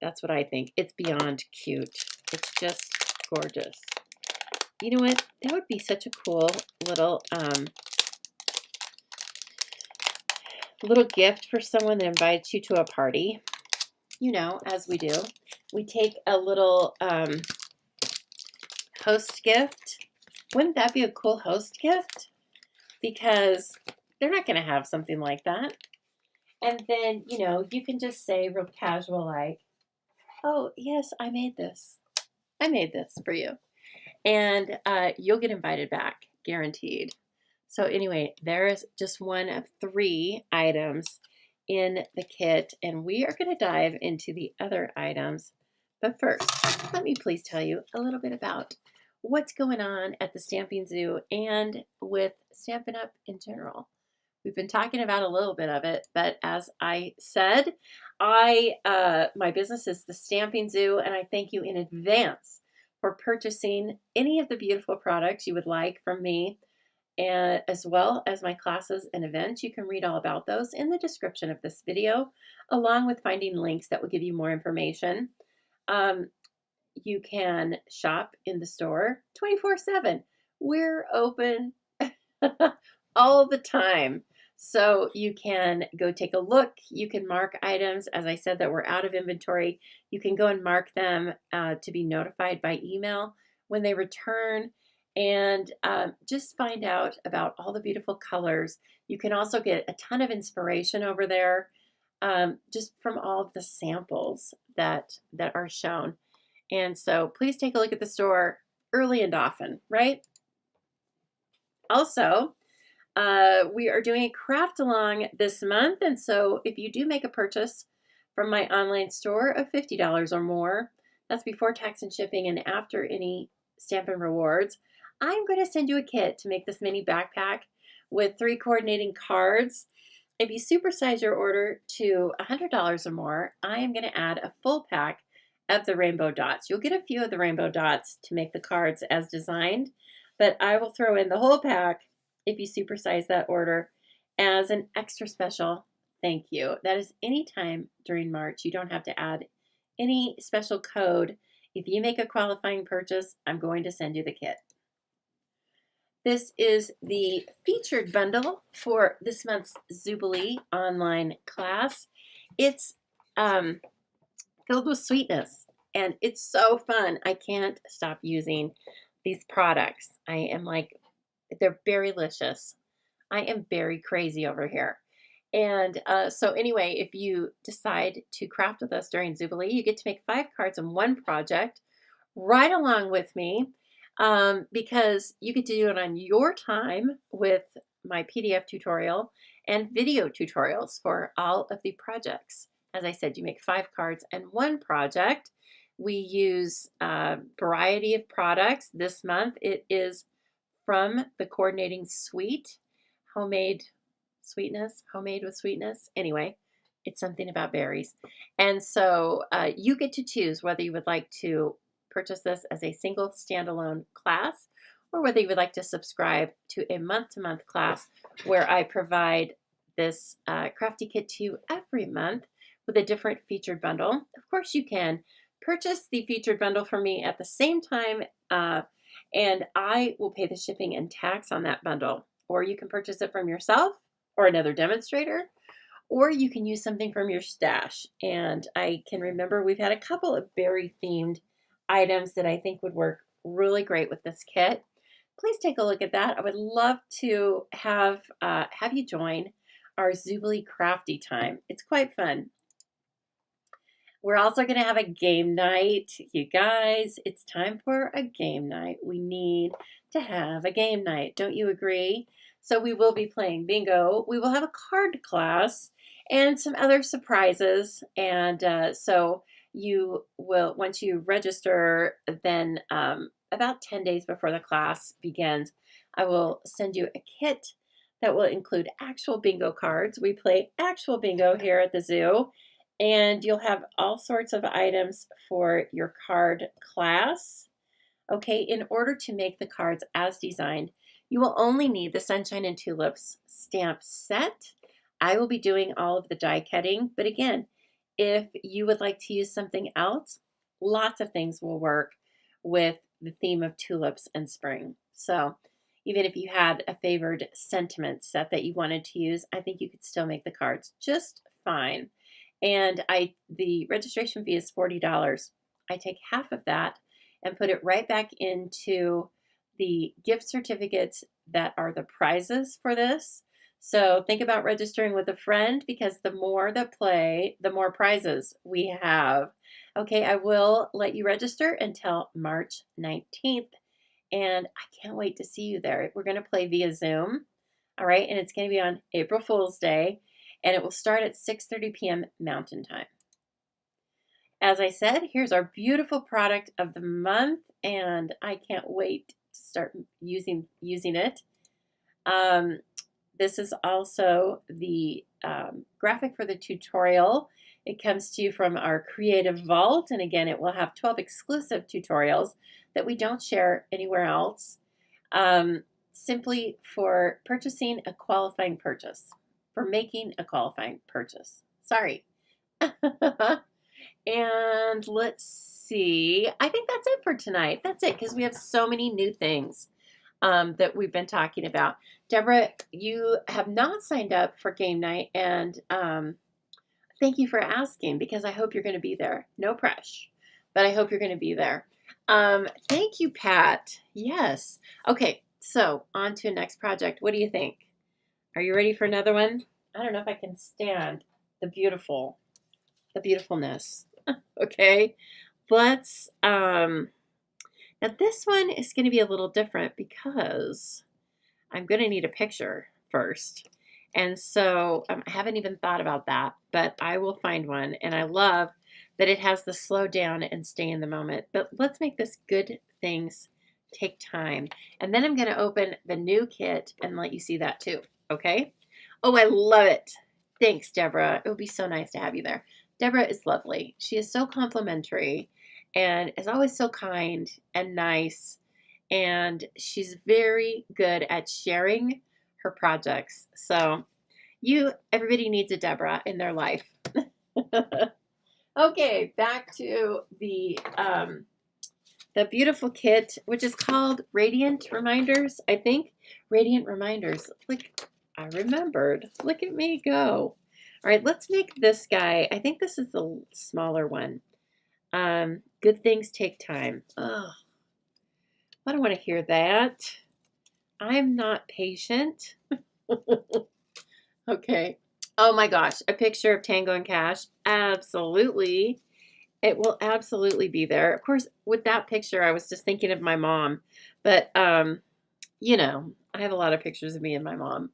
That's what I think. It's beyond cute. It's just gorgeous. You know what? That would be such a cool little little gift for someone that invites you to a party. You know, as we do. We take a little host gift. Wouldn't that be a cool host gift? Because they're not going to have something like that. And then, you know, you can just say real casual like, oh, yes, I made this. I made this for you. And you'll get invited back, guaranteed. So anyway, there is just one of 3 items in the kit, and we are going to dive into the other items. But first, let me please tell you a little bit about what's going on at the Stamping Zoo and with Stampin' Up! In general. We've been talking about a little bit of it, but as I said, my business is the Stamping Zoo, and I thank you in advance for purchasing any of the beautiful products you would like from me, and as well as my classes and events. You can read all about those in the description of this video, along with finding links that will give you more information. You can shop in the store 24/7. We're open all the time. So you can go take a look. You can mark items. As I said, that we're out of inventory. You can go and mark them to be notified by email when they return, and just find out about all the beautiful colors. You can also get a ton of inspiration over there just from all of the samples that are shown. And so please take a look at the store early and often, right? Also, we are doing a craft along this month, and so if you do make a purchase from my online store of $50 or more, that's before tax and shipping and after any Stampin' Rewards, I'm going to send you a kit to make this mini backpack with 3 coordinating cards. If you supersize your order to $100 or more, I am going to add a full pack of the rainbow dots. You'll get a few of the rainbow dots to make the cards as designed, but I will throw in the whole pack if you supersize that order as an extra special thank you. That is anytime during March. You don't have to add any special code. If you make a qualifying purchase, I'm going to send you the kit. This is the featured bundle for this month's Zoobilee online class. It's filled with sweetness, and it's so fun. I can't stop using these products. I am like, they're very delicious. I am very crazy over here. And so anyway, if you decide to craft with us during Zoobilee, you get to make 5 cards in one project right along with me, because you get to do it on your time with my PDF tutorial and video tutorials for all of the projects. As I said, you make 5 cards in one project. We use a variety of products. This month it is from the Coordinating Suite, homemade with sweetness. Anyway, it's something about berries. And so you get to choose whether you would like to purchase this as a single standalone class, or whether you would like to subscribe to a month-to-month class where I provide this crafty kit to you every month with a different featured bundle. Of course, you can purchase the featured bundle from me at the same time, and I will pay the shipping and tax on that bundle. Or you can purchase it from yourself or another demonstrator, or you can use something from your stash. And I can remember we've had a couple of berry themed items that I think would work really great with this kit. please take a look at that. I would love to have you join our Zoobilee Crafty Time. It's quite fun. We're also going to have a game night. You guys, it's time for a game night. We need to have a game night. Don't you agree? So we will be playing bingo. We will have a card class and some other surprises. And so you will, once you register, then about 10 days before the class begins, I will send you a kit that will include actual bingo cards. We play actual bingo here at the zoo. And you'll have all sorts of items for your card class. Okay, in order to make the cards as designed, you will only need the Sunshine and Tulips stamp set. I will be doing all of the die cutting, but again, if you would like to use something else, lots of things will work with the theme of tulips and spring. So even if you had a favored sentiment set that you wanted to use, I think you could still make the cards just fine. And the registration fee is $40. I take half of that and put it right back into the gift certificates that are the prizes for this. So think about registering with a friend, because the more that play, the more prizes we have. Okay, I will let you register until March 19th. And I can't wait to see you there. We're going to play via Zoom. All right, and it's going to be on April Fool's Day. And it will start at 6:30 p.m. Mountain Time. As I said, here's our beautiful product of the month, and I can't wait to start using it. This is also the graphic for the tutorial. It comes to you from our Creative Vault, and again, it will have 12 exclusive tutorials that we don't share anywhere else, simply for purchasing a qualifying purchase. For making a qualifying purchase. Sorry. And let's see. I think that's it for tonight. That's it, because we have so many new things that we've been talking about. Deborah, you have not signed up for game night, and thank you for asking, because I hope you're going to be there. No pressure, but I hope you're going to be there. Thank you, Pat. Yes. Okay, so on to the next project. What do you think? Are you ready for another one? I don't know if I can stand the beautifulness. Okay, let's, now this one is going to be a little different, because I'm going to need a picture first. And so I haven't even thought about that, but I will find one. And I love that it has the slow down and stay in the moment. But let's make this good things take time. And then I'm going to open the new kit and let you see that too. Okay. Oh, I love it. Thanks, Deborah. It would be so nice to have you there. Deborah is lovely. She is so complimentary and is always so kind and nice. And she's very good at sharing her projects. So everybody needs a Deborah in their life. Okay, back to the beautiful kit, which is called Radiant Reminders, I think. Radiant Reminders. Like, I remembered. Look at me go. All right, let's make this guy. I think this is the smaller one. Good things take time. Oh, I don't want to hear that. I'm not patient. Okay. Oh my gosh, a picture of Tango and Cash. Absolutely. It will absolutely be there. Of course, with that picture, I was just thinking of my mom. But, you know, I have a lot of pictures of me and my mom.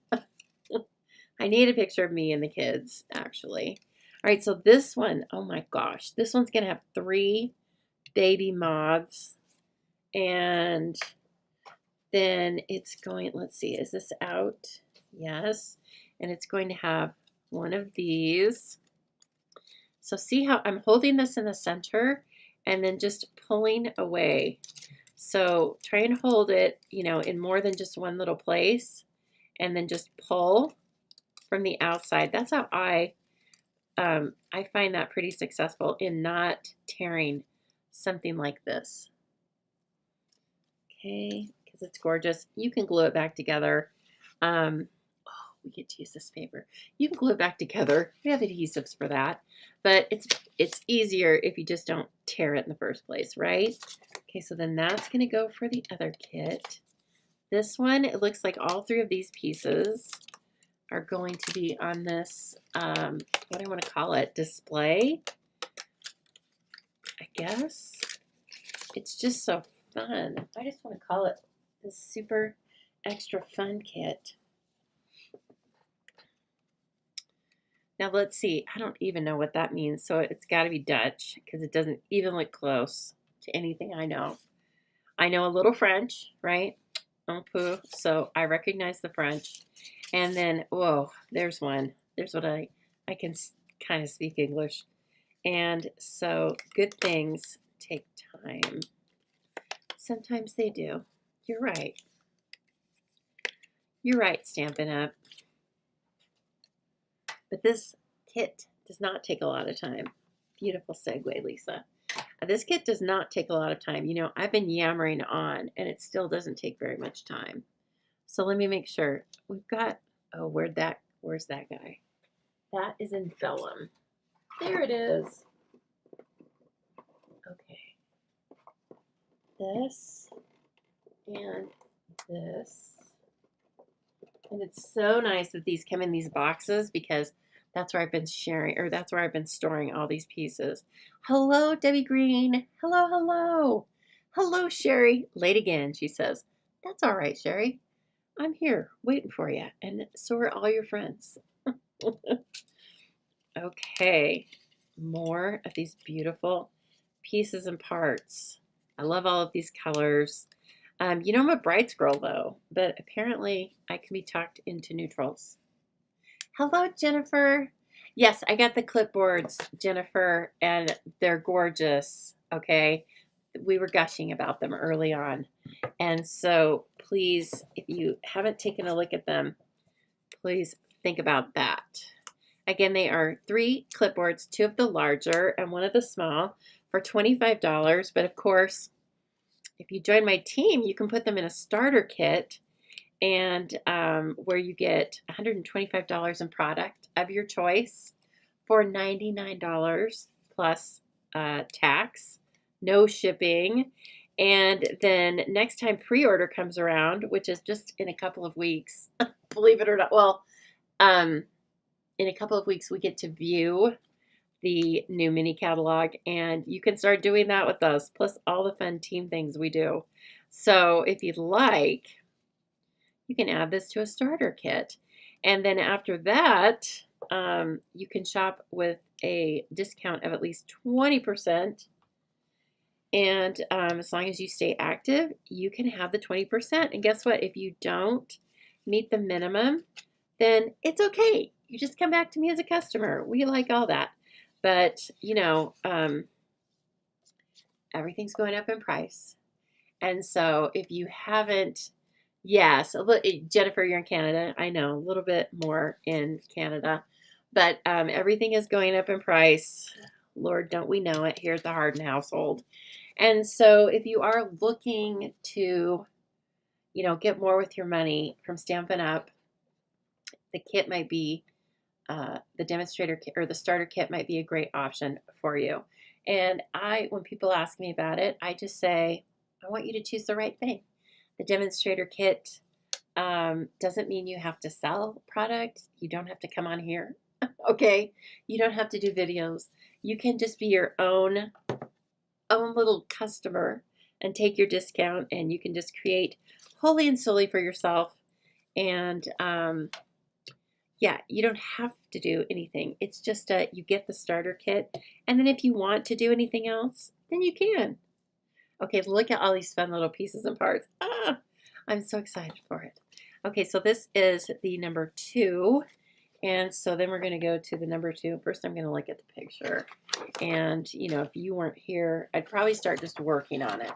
I need a picture of me and the kids, actually. All right, so this one, oh my gosh, this one's going to have 3 baby moths. And then it's going, let's see, is this out? Yes. And it's going to have one of these. So see how I'm holding this in the center and then just pulling away. So try and hold it, you know, in more than just one little place, and then just pull from the outside. That's how I find that pretty successful in not tearing something like this. Okay, because it's gorgeous. You can glue it back together. Oh, we get to use this paper. You can glue it back together. We have adhesives for that, but it's easier if you just don't tear it in the first place, right? Okay, so then that's going to go for the other kit. This one, it looks like all three of these pieces are going to be on this, what do I want to call it, display, I guess. It's just so fun. I just want to call it the super extra fun kit. Now let's see. I don't even know what that means. So it's got to be Dutch because it doesn't even look close to anything I know. I know a little French, right? Un peu. So I recognize the French. And then, whoa, there's one. There's what I can kind of speak English. And so good things take time. Sometimes they do. You're right. You're right, Stampin' Up. But this kit does not take a lot of time. Beautiful segue, Lisa. This kit does not take a lot of time. You know, I've been yammering on, and it still doesn't take very much time. So let me make sure. We've got, oh, where's that guy? That is in vellum. There it is. Okay. This and this. And it's so nice that these come in these boxes because that's where I've been sharing, or that's where I've been storing all these pieces. Hello, Debbie Green. Hello, hello. Hello, Sherry. Late again, she says. That's all right, Sherry. I'm here waiting for you, and so are all your friends. Okay, more of these beautiful pieces and parts. I love all of these colors. You know, I'm a brights girl though, but apparently I can be talked into neutrals. Hello, Jennifer. Yes, I got the clipboards, Jennifer, and they're gorgeous. Okay. We were gushing about them early on. And so please, if you haven't taken a look at them, please think about that. Again, they are 3 clipboards, 2 of the larger and 1 of the small for $25. But of course, if you join my team, you can put them in a starter kit, and where you get $125 in product of your choice for $99 plus tax, no shipping. And then next time pre-order comes around, which is just in a couple of weeks, believe it or not, well, in a couple of weeks we get to view the new mini catalog, and you can start doing that with us, plus all the fun team things we do. So if you'd like, you can add this to a starter kit. And then after that, you can shop with a discount of at least 20%. And as long as you stay active, you can have the 20%. And guess what? If you don't meet the minimum, then it's okay. You just come back to me as a customer. We like all that. But, you know, everything's going up in price. And so if you haven't, yes, Jennifer, you're in Canada. I know, a little bit more in Canada. But everything is going up in price. Lord, don't we know it here at the Harden household. And so if you are looking to, you know, get more with your money from Stampin' Up, the kit might be, the demonstrator kit or the starter kit might be a great option for you. And when people ask me about it, I just say, I want you to choose the right thing. The demonstrator kit doesn't mean you have to sell product. You don't have to come on here. Okay. You don't have to do videos. You can just be your own little customer and take your discount, and you can just create wholly and solely for yourself. And yeah, you don't have to do anything. It's just you get the starter kit, and then if you want to do anything else, then you can. Okay, look at all these fun little pieces and parts. Ah, I'm so excited for it. Okay, so this is the number 2. And so then we're going to go to the number 2. First, I'm going to look at the picture. And, you know, if you weren't here, I'd probably start just working on it.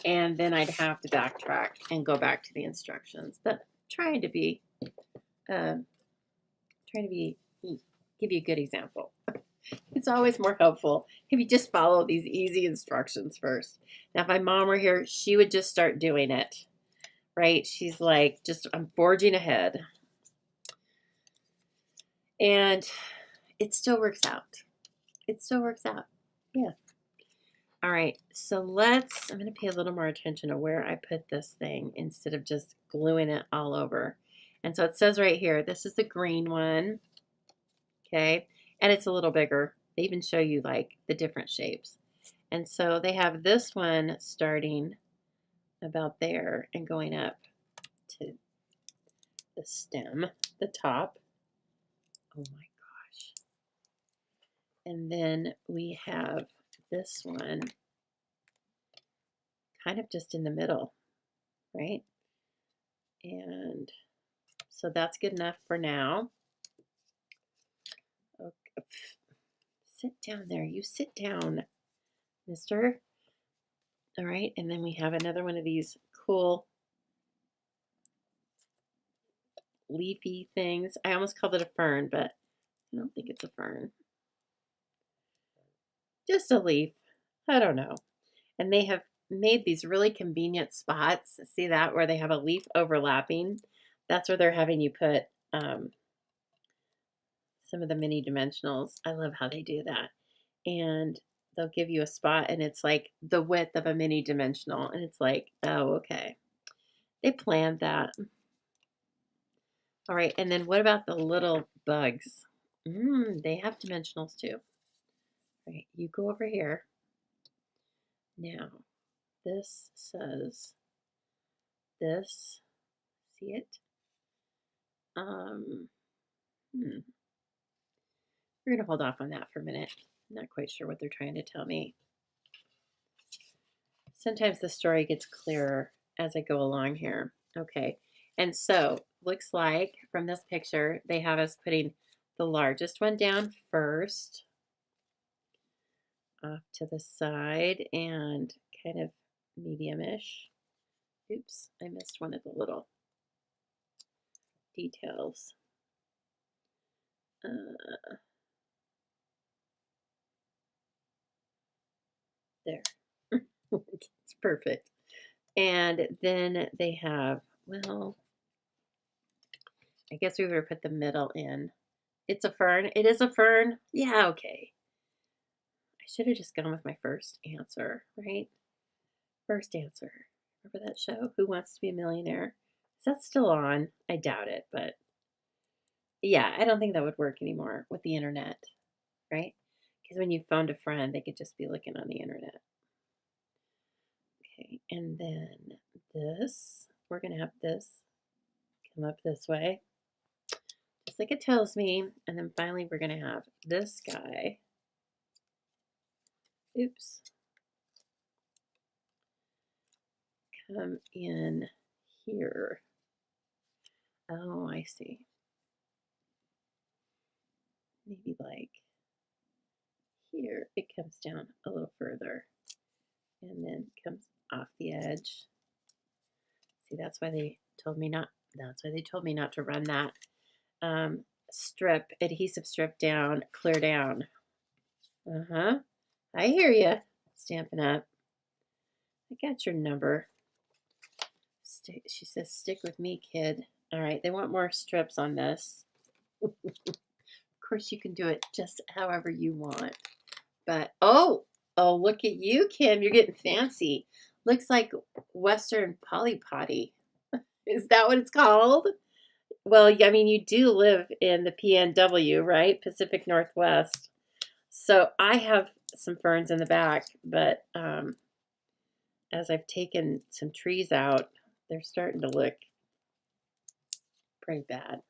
And then I'd have to backtrack and go back to the instructions. But trying to give you a good example. It's always more helpful if you just follow these easy instructions first. Now, if my mom were here, she would just start doing it, right? She's like, I'm forging ahead. And it still works out. It still works out. Yeah. All right, so I'm going to pay a little more attention to where I put this thing instead of just gluing it all over. And so it says right here, this is the green one, okay? And it's a little bigger. They even show you like the different shapes. And so they have this one starting about there and going up to the stem, the top. Oh my gosh. And then we have this one kind of just in the middle, right? And so that's good enough for now. Okay. Sit down there. You sit down, mister. All right, and then we have another one of these cool leafy things. I almost called it a fern, but I don't think it's a fern. Just a leaf. I don't know. And they have made these really convenient spots. See that? Where they have a leaf overlapping. That's where they're having you put some of the mini dimensionals. I love how they do that. And they'll give you a spot and it's like the width of a mini dimensional. And it's like, oh, okay. They planned that. All right, and then what about the little bugs? They have dimensionals too. All right, you go over here. Now, this says this. See it? We're going to hold off on that for a minute. I'm not quite sure what they're trying to tell me. Sometimes the story gets clearer as I go along here. Okay, and so looks like from this picture, they have us putting the largest one down first, off to the side, and kind of medium-ish. Oops, I missed one of the little details. There. It's perfect. And then they have, well, I guess we would put the middle in. It's a fern. It is a fern. Yeah, okay. I should have just gone with my first answer, right? First answer. Remember that show, Who Wants to Be a Millionaire? Is that still on? I doubt it, but yeah, I don't think that would work anymore with the internet, right? Because when you phoned a friend, they could just be looking on the internet. Okay, and then this, we're going to have this come up this way, just like it tells me. And then finally, we're going to have this guy. Oops. Come in here. Oh, I see. Maybe like here. It comes down a little further and then comes off the edge. See, that's why they told me not. That's why they told me not to run that adhesive strip down, clear down. I hear you. Stampin' Up. I got your number. She says, stick with me, kid. All right, they want more strips on this. Of course, you can do it just however you want. But, oh, look at you, Kim. You're getting fancy. Looks like Western Polly Potty. Is that what it's called? Well, I mean, you do live in the PNW, right? Pacific Northwest. So I have some ferns in the back, but as I've taken some trees out, they're starting to look pretty bad.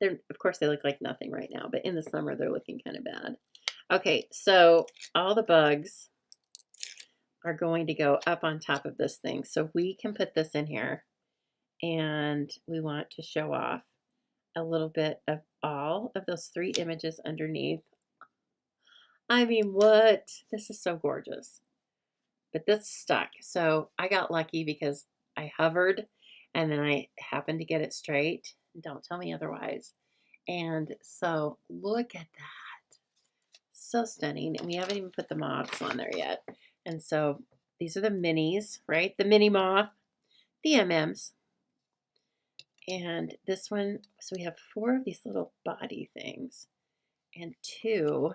Of course, they look like nothing right now, but in the summer, they're looking kind of bad. Okay, so all the bugs are going to go up on top of this thing. So we can put this in here, and we want to show off a little bit of all of those 3 images underneath. I mean, what? This is so gorgeous. But this stuck. So I got lucky because I hovered and then I happened to get it straight. Don't tell me otherwise. And so look at that. So stunning. And we haven't even put the moths on there yet. And so these are the minis, right? The mini moth, the MMs. And this one, so we have 4 of these little body things and 2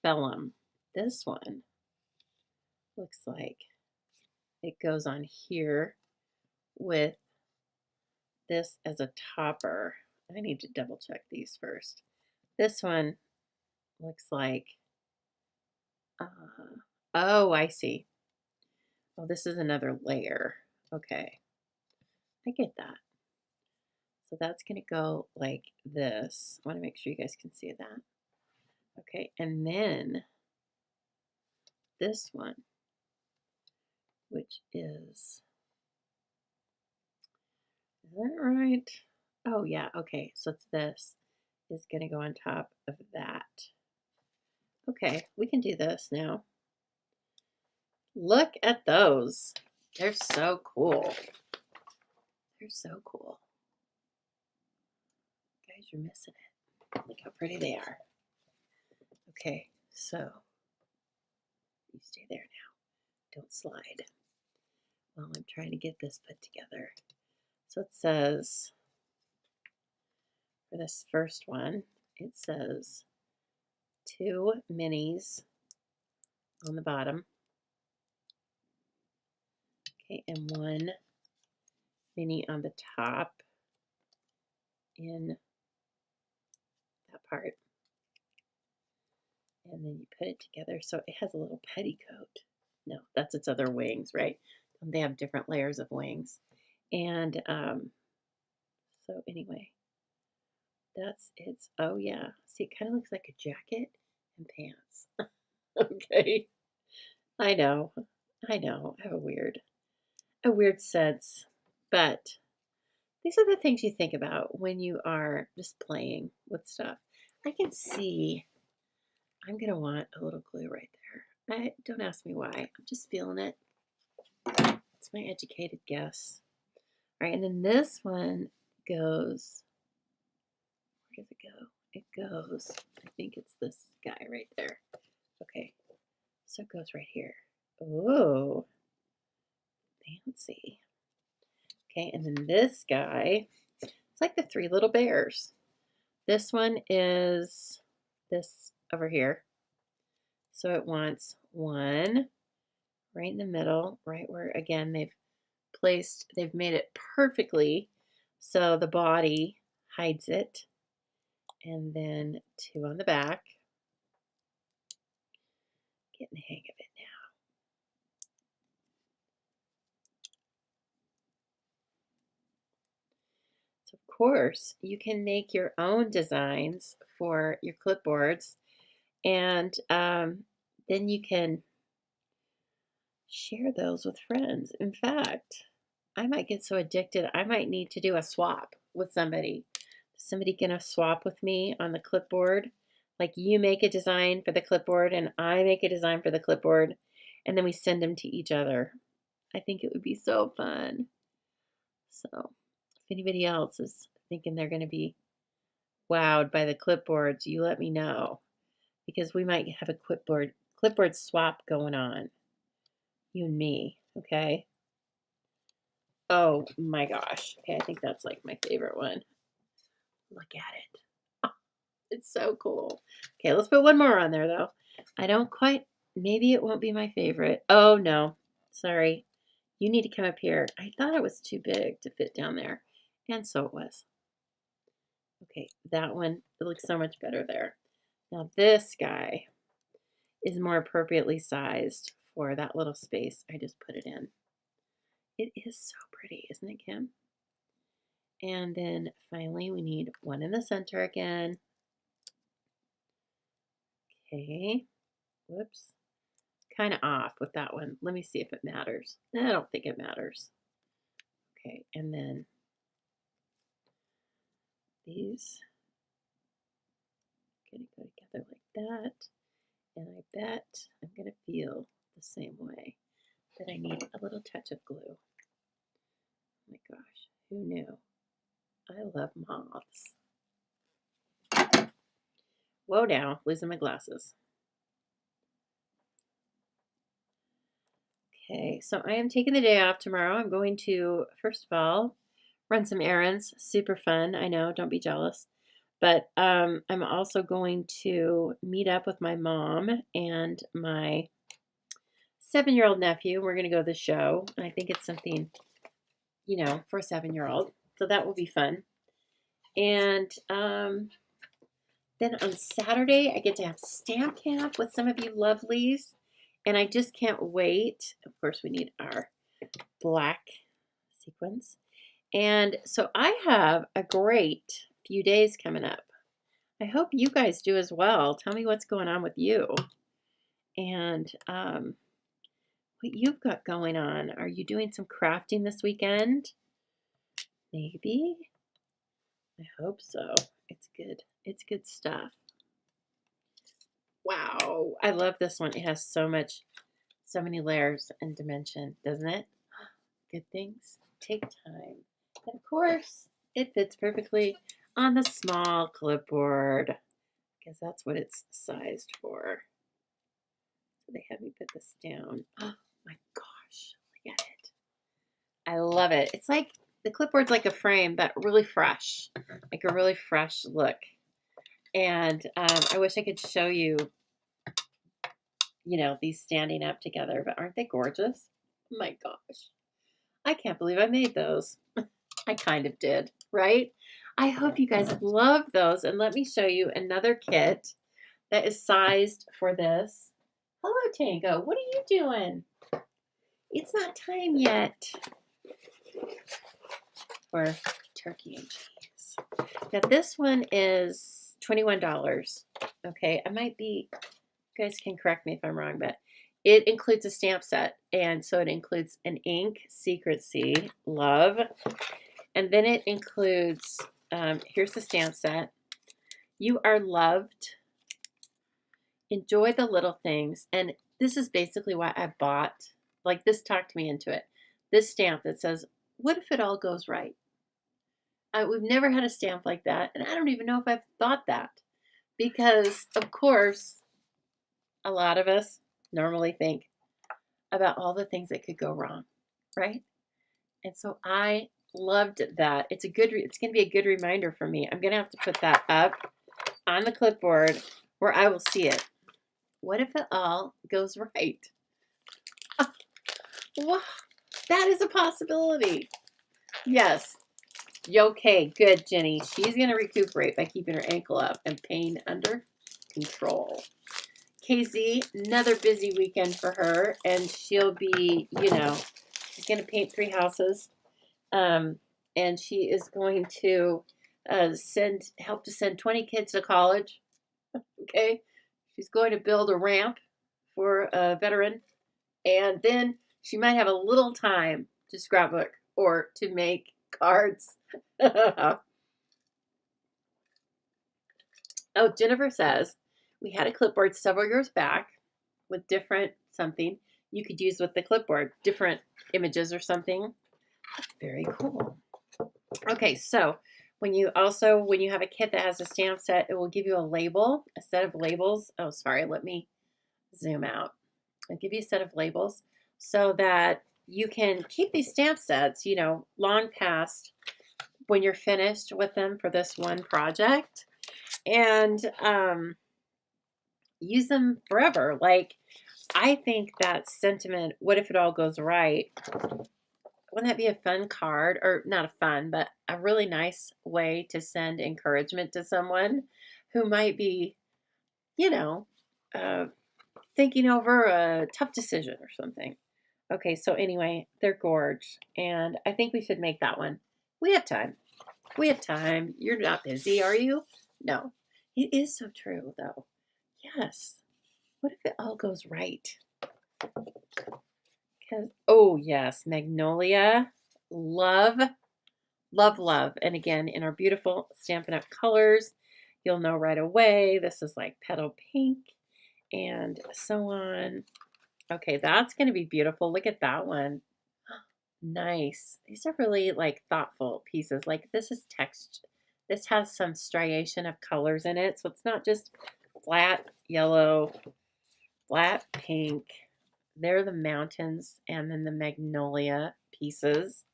vellum. This one looks like it goes on here with this as a topper. I need to double check these first. This one looks like, oh, I see. Oh, this is another layer. Okay, I get that. So that's going to go like this. I want to make sure you guys can see that. Okay, and then this one, which is that right? Oh, yeah, okay, so it's this is going to go on top of that. Okay, we can do this now. Look at those. They're so cool. They're so cool. Guys, you're missing it. Look how pretty they are. Okay, so you stay there now. Don't slide while I'm trying to get this put together. So it says, for this first one, it says 2 minis on the bottom. Okay, and 1 mini on the top in that part. And then you put it together so it has a little petticoat. No, that's its other wings, right? They have different layers of wings. And so anyway, that's its, oh yeah. See, it kind of looks like a jacket and pants. Okay. I know. I have a weird sense. But these are the things you think about when you are just playing with stuff. I can see I'm going to want a little glue right there. Don't ask me why. I'm just feeling it. It's my educated guess. All right, and then this one goes, where does it go? It goes, I think it's this guy right there. Okay, so it goes right here. Oh, fancy. Okay, and then this guy, it's like the 3 little bears. This one is this over here. So it wants 1 right in the middle, right where, again, they've made it perfectly so the body hides it. And then 2 on the back. Getting the hang of it now. So of course, you can make your own designs for your clipboards, and then you can share those with friends. In fact, I might get so addicted, I might need to do a swap with somebody. Somebody gonna swap with me on the clipboard? Like you make a design for the clipboard and I make a design for the clipboard, and then we send them to each other. I think it would be so fun. So if anybody else is thinking they're going to be wowed by the clipboards, you let me know, because we might have a clipboard swap going on. You and me, okay? Oh my gosh. Okay, I think that's like my favorite one. Look at it. Oh, it's so cool. Okay, let's put one more on there though. I don't quite, maybe it won't be my favorite. Oh no, sorry. You need to come up here. I thought it was too big to fit down there, and so it was. Okay, that one, it looks so much better there. Now this guy is more appropriately sized for that little space I just put it in. It is so pretty, isn't it, Kim? And then finally we need 1 in the center again. Okay, whoops. Kind of off with that one. Let me see if it matters. I don't think it matters. Okay, and then these are going to go together like that. And I bet I'm going to feel the same way, that I need a little touch of glue. Oh my gosh, who knew? I love moths. Whoa now, losing my glasses. Okay, so I am taking the day off tomorrow. I'm going to, first of all, run some errands. Super fun, I know, don't be jealous. But I'm also going to meet up with my mom and my 7-year-old nephew. We're going to go to the show. And I think it's something, for a 7-year-old. So that will be fun. And then on Saturday, I get to have stamp camp with some of you lovelies. And I just can't wait. Of course, we need our black sequins. And so I have a great few days coming up. I hope you guys do as well. Tell me what's going on with you. And what you've got going on. Are you doing some crafting this weekend? Maybe. I hope so. It's good. It's good stuff. Wow. I love this one. It has so many layers and dimension, doesn't it? Good things take time. And of course, it fits perfectly on the small clipboard because that's what it's sized for. So they had me put this down. Oh my gosh, look at it. I love it. It's like the clipboard's like a frame, but really fresh, like a really fresh look. And I wish I could show you, these standing up together, but aren't they gorgeous? Oh my gosh. I can't believe I made those. I kind of did, right? I hope you guys love those. And let me show you another kit that is sized for this. Hello, Tango. What are you doing? It's not time yet for turkey and cheese. Now, this one is $21. Okay, I might be, you guys can correct me if I'm wrong, but it includes a stamp set. And so it includes an ink, Secrecy, love. And then it includes, here's the stamp set. You are loved. Enjoy the little things. And this is basically why I bought, like this talked me into it. This stamp that says, what if it all goes right? We've never had a stamp like that. And I don't even know if I've thought that. Because, of course, a lot of us normally think about all the things that could go wrong, right? And so I loved that. It's going to be a good reminder for me. I'm going to have to put that up on the clipboard where I will see it. What if it all goes right? Oh, wow, that is a possibility. Yes. Okay, good, Jenny. She's going to recuperate by keeping her ankle up and pain under control. KZ, another busy weekend for her, and she'll be, she's going to paint 3 houses, and she is going to help to send 20 kids to college. Okay, she's going to build a ramp for a veteran, and then she might have a little time to scrapbook or to make cards. Oh, Jennifer says, we had a clipboard several years back with different something you could use with the clipboard, different images or something. That's very cool. Okay, so when you have a kit that has a stamp set, it will give you a set of labels. Oh, sorry, let me zoom out. I'll give you a set of labels so that you can keep these stamp sets, long past when you're finished with them for this one project, and use them forever. Like, I think that sentiment, what if it all goes right? Wouldn't that be a fun card? Or not a fun, but a really nice way to send encouragement to someone who might be, thinking over a tough decision or something. Okay, so anyway, they're gorge. And I think we should make that one. We have time. We have time. You're not busy, are you? No. It is so true, though. Yes. What if it all goes right? Oh, yes. Magnolia. Love. Love, love. And again, in our beautiful Stampin' Up! Colors, you'll know right away. This is like petal pink and so on. Okay, that's going to be beautiful. Look at that one. Nice. These are really like thoughtful pieces. Like this is text. This has some striation of colors in it. So it's not just flat yellow, flat pink. They're the mountains and then the magnolia pieces.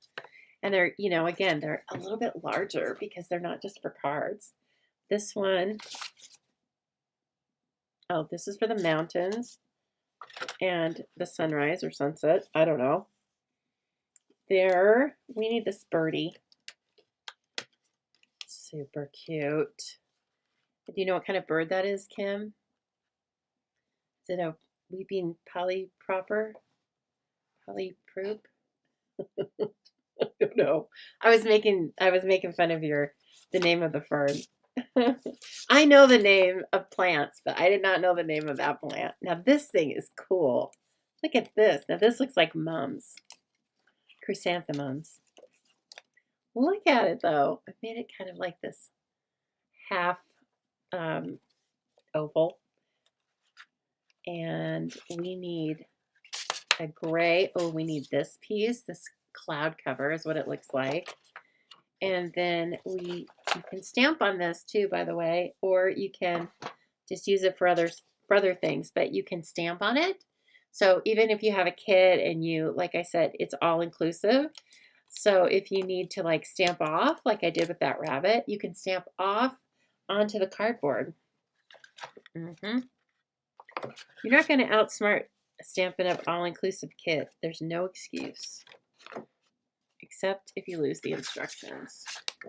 And they're, again, they're a little bit larger because they're not just for cards. This one, oh, this is for the mountains. and the sunrise or sunset. I don't know. There, we need this birdie. Super cute. Do you know what kind of bird that is, Kim? Is it a weeping polyproper? Polyproop? I don't know. I was making fun of the name of the fern. I know the name of plants, but I did not know the name of that plant. Now this thing is cool. Look at this. Now this looks like mums. Chrysanthemums. Look at it though. I made it kind of like this half oval. And we need a gray. Oh, we need this piece. This cloud cover is what it looks like. And then you can stamp on this too, by the way, or you can just use it for other things, but you can stamp on it. So even if you have a kid and you, like I said, it's all inclusive. So if you need to like stamp off, like I did with that rabbit, you can stamp off onto the cardboard. You're not going to outsmart Stampin' Up! All-inclusive kit. There's no excuse. Except if you lose the instructions.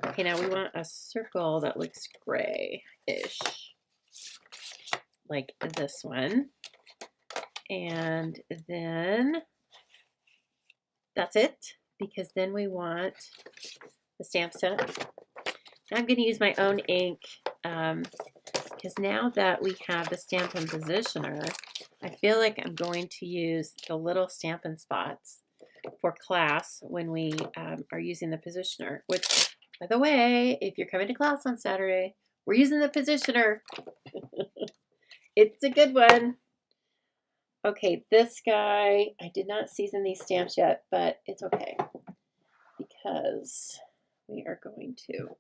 Okay, now we want a circle that looks gray-ish. Like this one. And then that's it. Because then we want the stamp set. I'm going to use my own ink. Because now that we have the Stampin' Positioner, I feel like I'm going to use the little Stampin' Spots for class when we are using the Positioner. Which, by the way, if you're coming to class on Saturday, we're using the Positioner. It's a good one. Okay, this guy, I did not season these stamps yet, but it's okay. Because we are going to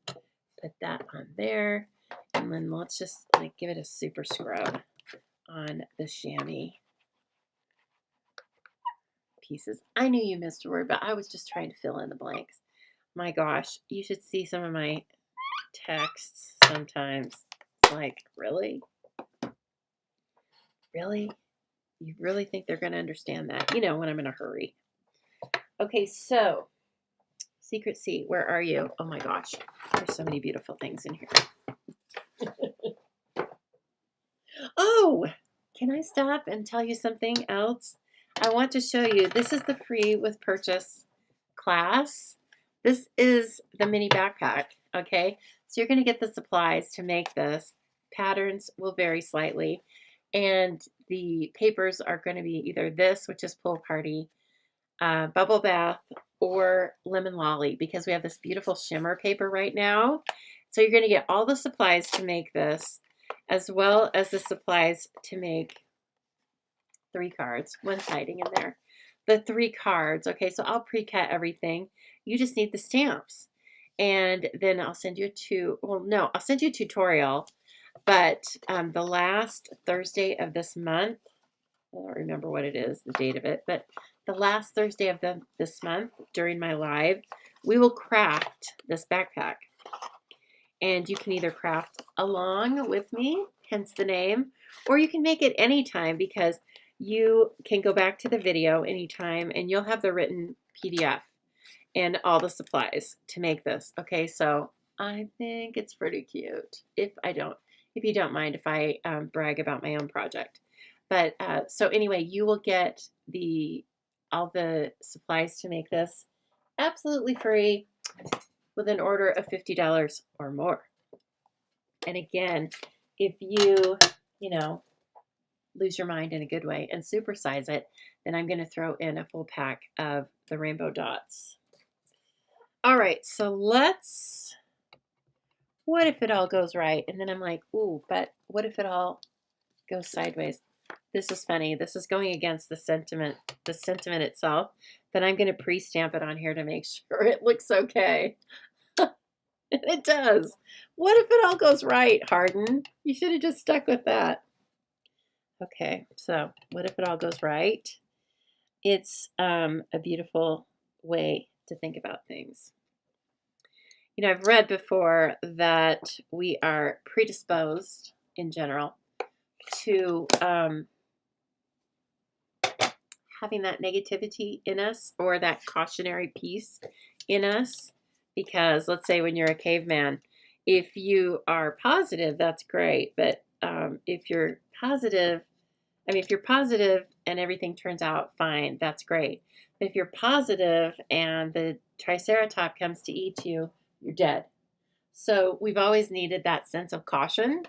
put that on there. And then let's just like give it a super scrub on the chamois pieces. I knew you missed a word, but I was just trying to fill in the blanks. My gosh, you should see some of my texts sometimes. Like, really? Really? You really think they're going to understand that? You know, when I'm in a hurry. Okay, so, Secret Seat, where are you? Oh my gosh, there's so many beautiful things in here. Oh, can I stop and tell you something else? I want to show you, this is the free with purchase class. This is the mini backpack, okay? So you're going to get the supplies to make this. Patterns will vary slightly. And the papers are going to be either this, which is Pool Party, Bubble Bath, or Lemon Lolly, because we have this beautiful shimmer paper right now. So you're going to get all the supplies to make this, as well as the supplies to make 3 cards. One's hiding in there. The 3 cards. Okay, so I'll pre-cut everything. You just need the stamps. And then I'll send you I'll send you a tutorial. But the last Thursday of this month, I don't remember what it is, the date of it, but the last Thursday of this month during my live, we will craft this backpack. And you can either craft along with me, hence the name, or you can make it anytime because you can go back to the video anytime and you'll have the written PDF and all the supplies to make this. Okay, so I think it's pretty cute. If you don't mind if I brag about my own project. But so anyway, you will get all the supplies to make this absolutely free with an order of $50 or more. And again, if you lose your mind in a good way and supersize it, then I'm going to throw in a full pack of the rainbow dots. All right, so what if it all goes right? And then I'm like, ooh, but what if it all goes sideways? This is funny. This is going against the sentiment itself. Then I'm going to pre-stamp it on here to make sure it looks okay. And it does. What if it all goes right, Hardin? You should have just stuck with that. Okay, so what if it all goes right? It's a beautiful way to think about things. You know, I've read before that we are predisposed in general to having that negativity in us or that cautionary piece in us. Because let's say when you're a caveman, if you are positive, that's great. But if you're positive, if you're positive and everything turns out fine, that's great. But if you're positive and the Triceratop comes to eat you, you're dead. So we've always needed that sense of caution.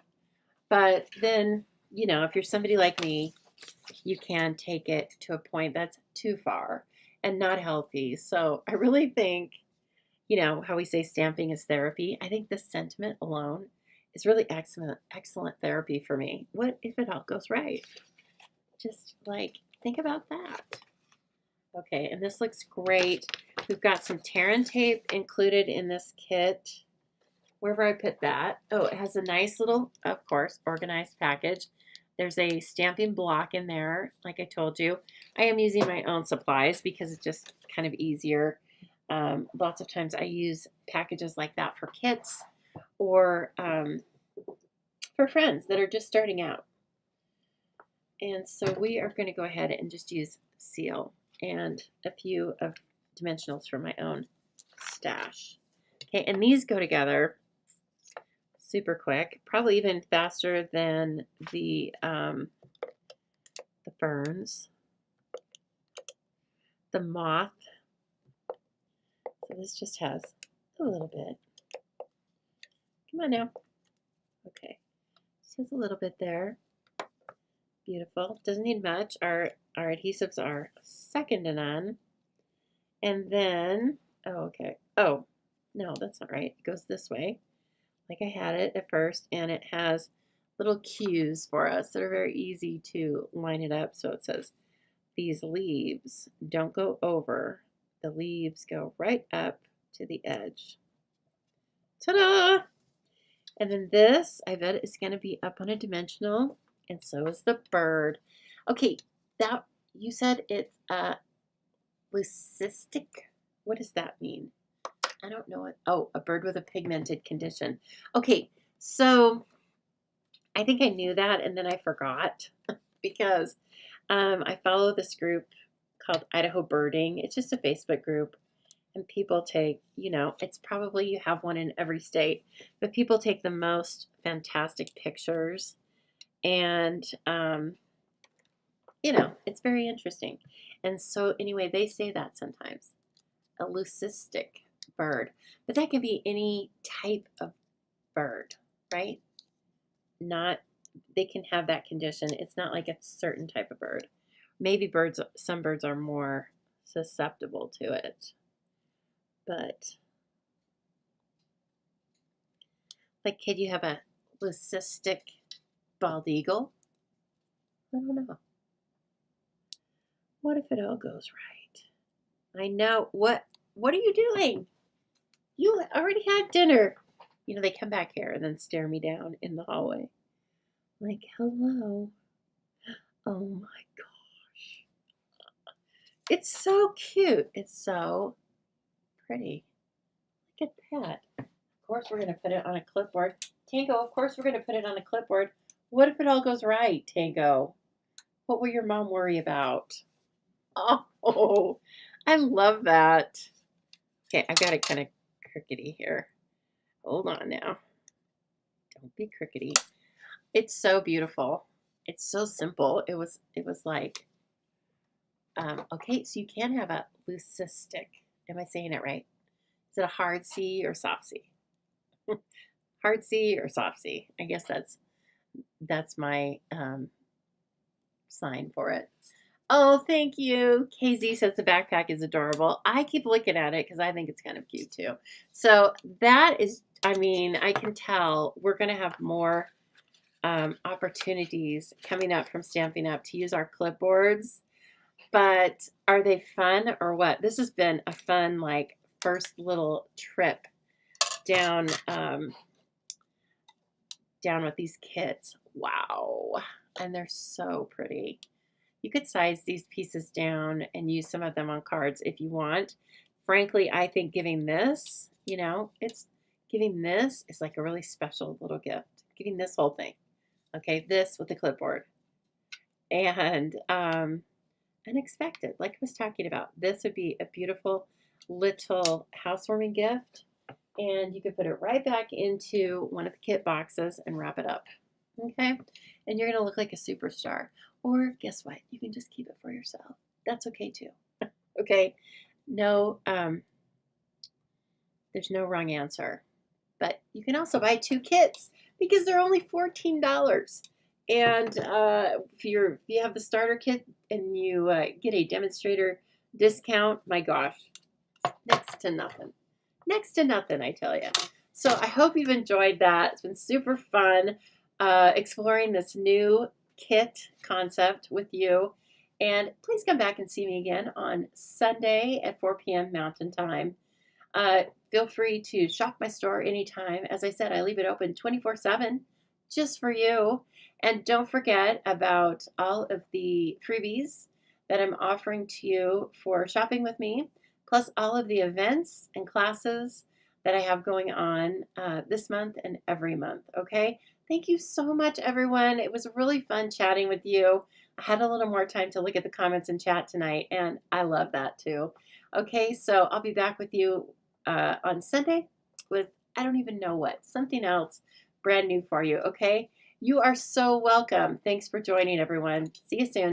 But then, if you're somebody like me, you can take it to a point that's too far and not healthy. So I really think, how we say stamping is therapy. I think this sentiment alone is really excellent therapy for me. What if it all goes right? Just think about that. Okay, and this looks great. We've got some Terran tape included in this kit. Wherever I put that. Oh, it has a nice little, of course, organized package. There's a stamping block in there, like I told you. I am using my own supplies because it's just kind of easier. Lots of times I use packages like that for kits or for friends that are just starting out. And so we are going to go ahead and just use seal and a few of dimensionals from my own stash. Okay, and these go together super quick, probably even faster than the ferns, the moth. So this just has a little bit. Come on now. Okay, just has a little bit there. Beautiful. Doesn't need much. Our adhesives are second to none. And then, oh, okay. Oh, no, that's not right. It goes this way, like I had it at first, and it has little cues for us that are very easy to line it up. So it says, these leaves don't go over. The leaves go right up to the edge. Ta-da! And then this, I bet, is going to be up on a dimensional, and so is the bird. Okay, that you said it's leucistic. What does that mean? I don't know it. Oh, a bird with a pigmented condition. Okay, so I think I knew that, and then I forgot because I follow this group called Idaho Birding. It's just a Facebook group. And people take, it's probably you have one in every state, but people take the most fantastic pictures. And, it's very interesting. And so anyway, they say that sometimes, a leucistic bird. But that can be any type of bird, right? They can have that condition. It's not like a certain type of bird. Maybe some birds are more susceptible to it. But, could you have a leucistic bald eagle? I don't know. What if it all goes right? I know. What are you doing? You already had dinner. They come back here and then stare me down in the hallway. Like, hello. Oh my gosh. It's so cute. It's so pretty. Look at that. Of course, we're going to put it on a clipboard. Tango, of course, we're going to put it on a clipboard. What if it all goes right, Tango? What will your mom worry about? Oh, I love that. Okay, I've got it kind of crookedy here. Hold on now. Don't be crookedy. It's so beautiful. It's so simple. It was like, okay, so you can have a leucistic. Am I saying it right? Is it a hard C or soft C? Hard C or soft C? I guess that's my sign for it. Oh, thank you. KZ says the backpack is adorable. I keep looking at it because I think it's kind of cute too. So that is, I can tell we're going to have more opportunities coming up from Stampin' Up! To use our clipboards. But are they fun or what? This has been a fun, first little trip down with these kits. Wow. And they're so pretty. You could size these pieces down and use some of them on cards if you want. Frankly, I think giving this, giving this is like a really special little gift. Giving this whole thing. Okay, this with the clipboard. And unexpected. Like I was talking about, this would be a beautiful little housewarming gift. And you can put it right back into one of the kit boxes and wrap it up. Okay? And you're going to look like a superstar. Or guess what? You can just keep it for yourself. That's okay too. Okay? No, there's no wrong answer. But you can also buy 2 kits because they're only $14. And if you have the starter kit and you get a demonstrator discount, my gosh, next to nothing. Next to nothing, I tell you. So I hope you've enjoyed that. It's been super fun exploring this new kit concept with you. And please come back and see me again on Sunday at 4 p.m. Mountain Time. Feel free to shop my store anytime. As I said, I leave it open 24/7 just for you. And don't forget about all of the freebies that I'm offering to you for shopping with me, plus all of the events and classes that I have going on this month and every month. Okay? Thank you so much, everyone. It was really fun chatting with you. I had a little more time to look at the comments and chat tonight, and I love that too. Okay, so I'll be back with you on Sunday with I don't even know what, something else brand new for you. Okay, you are so welcome. Thanks for joining, everyone. See you soon.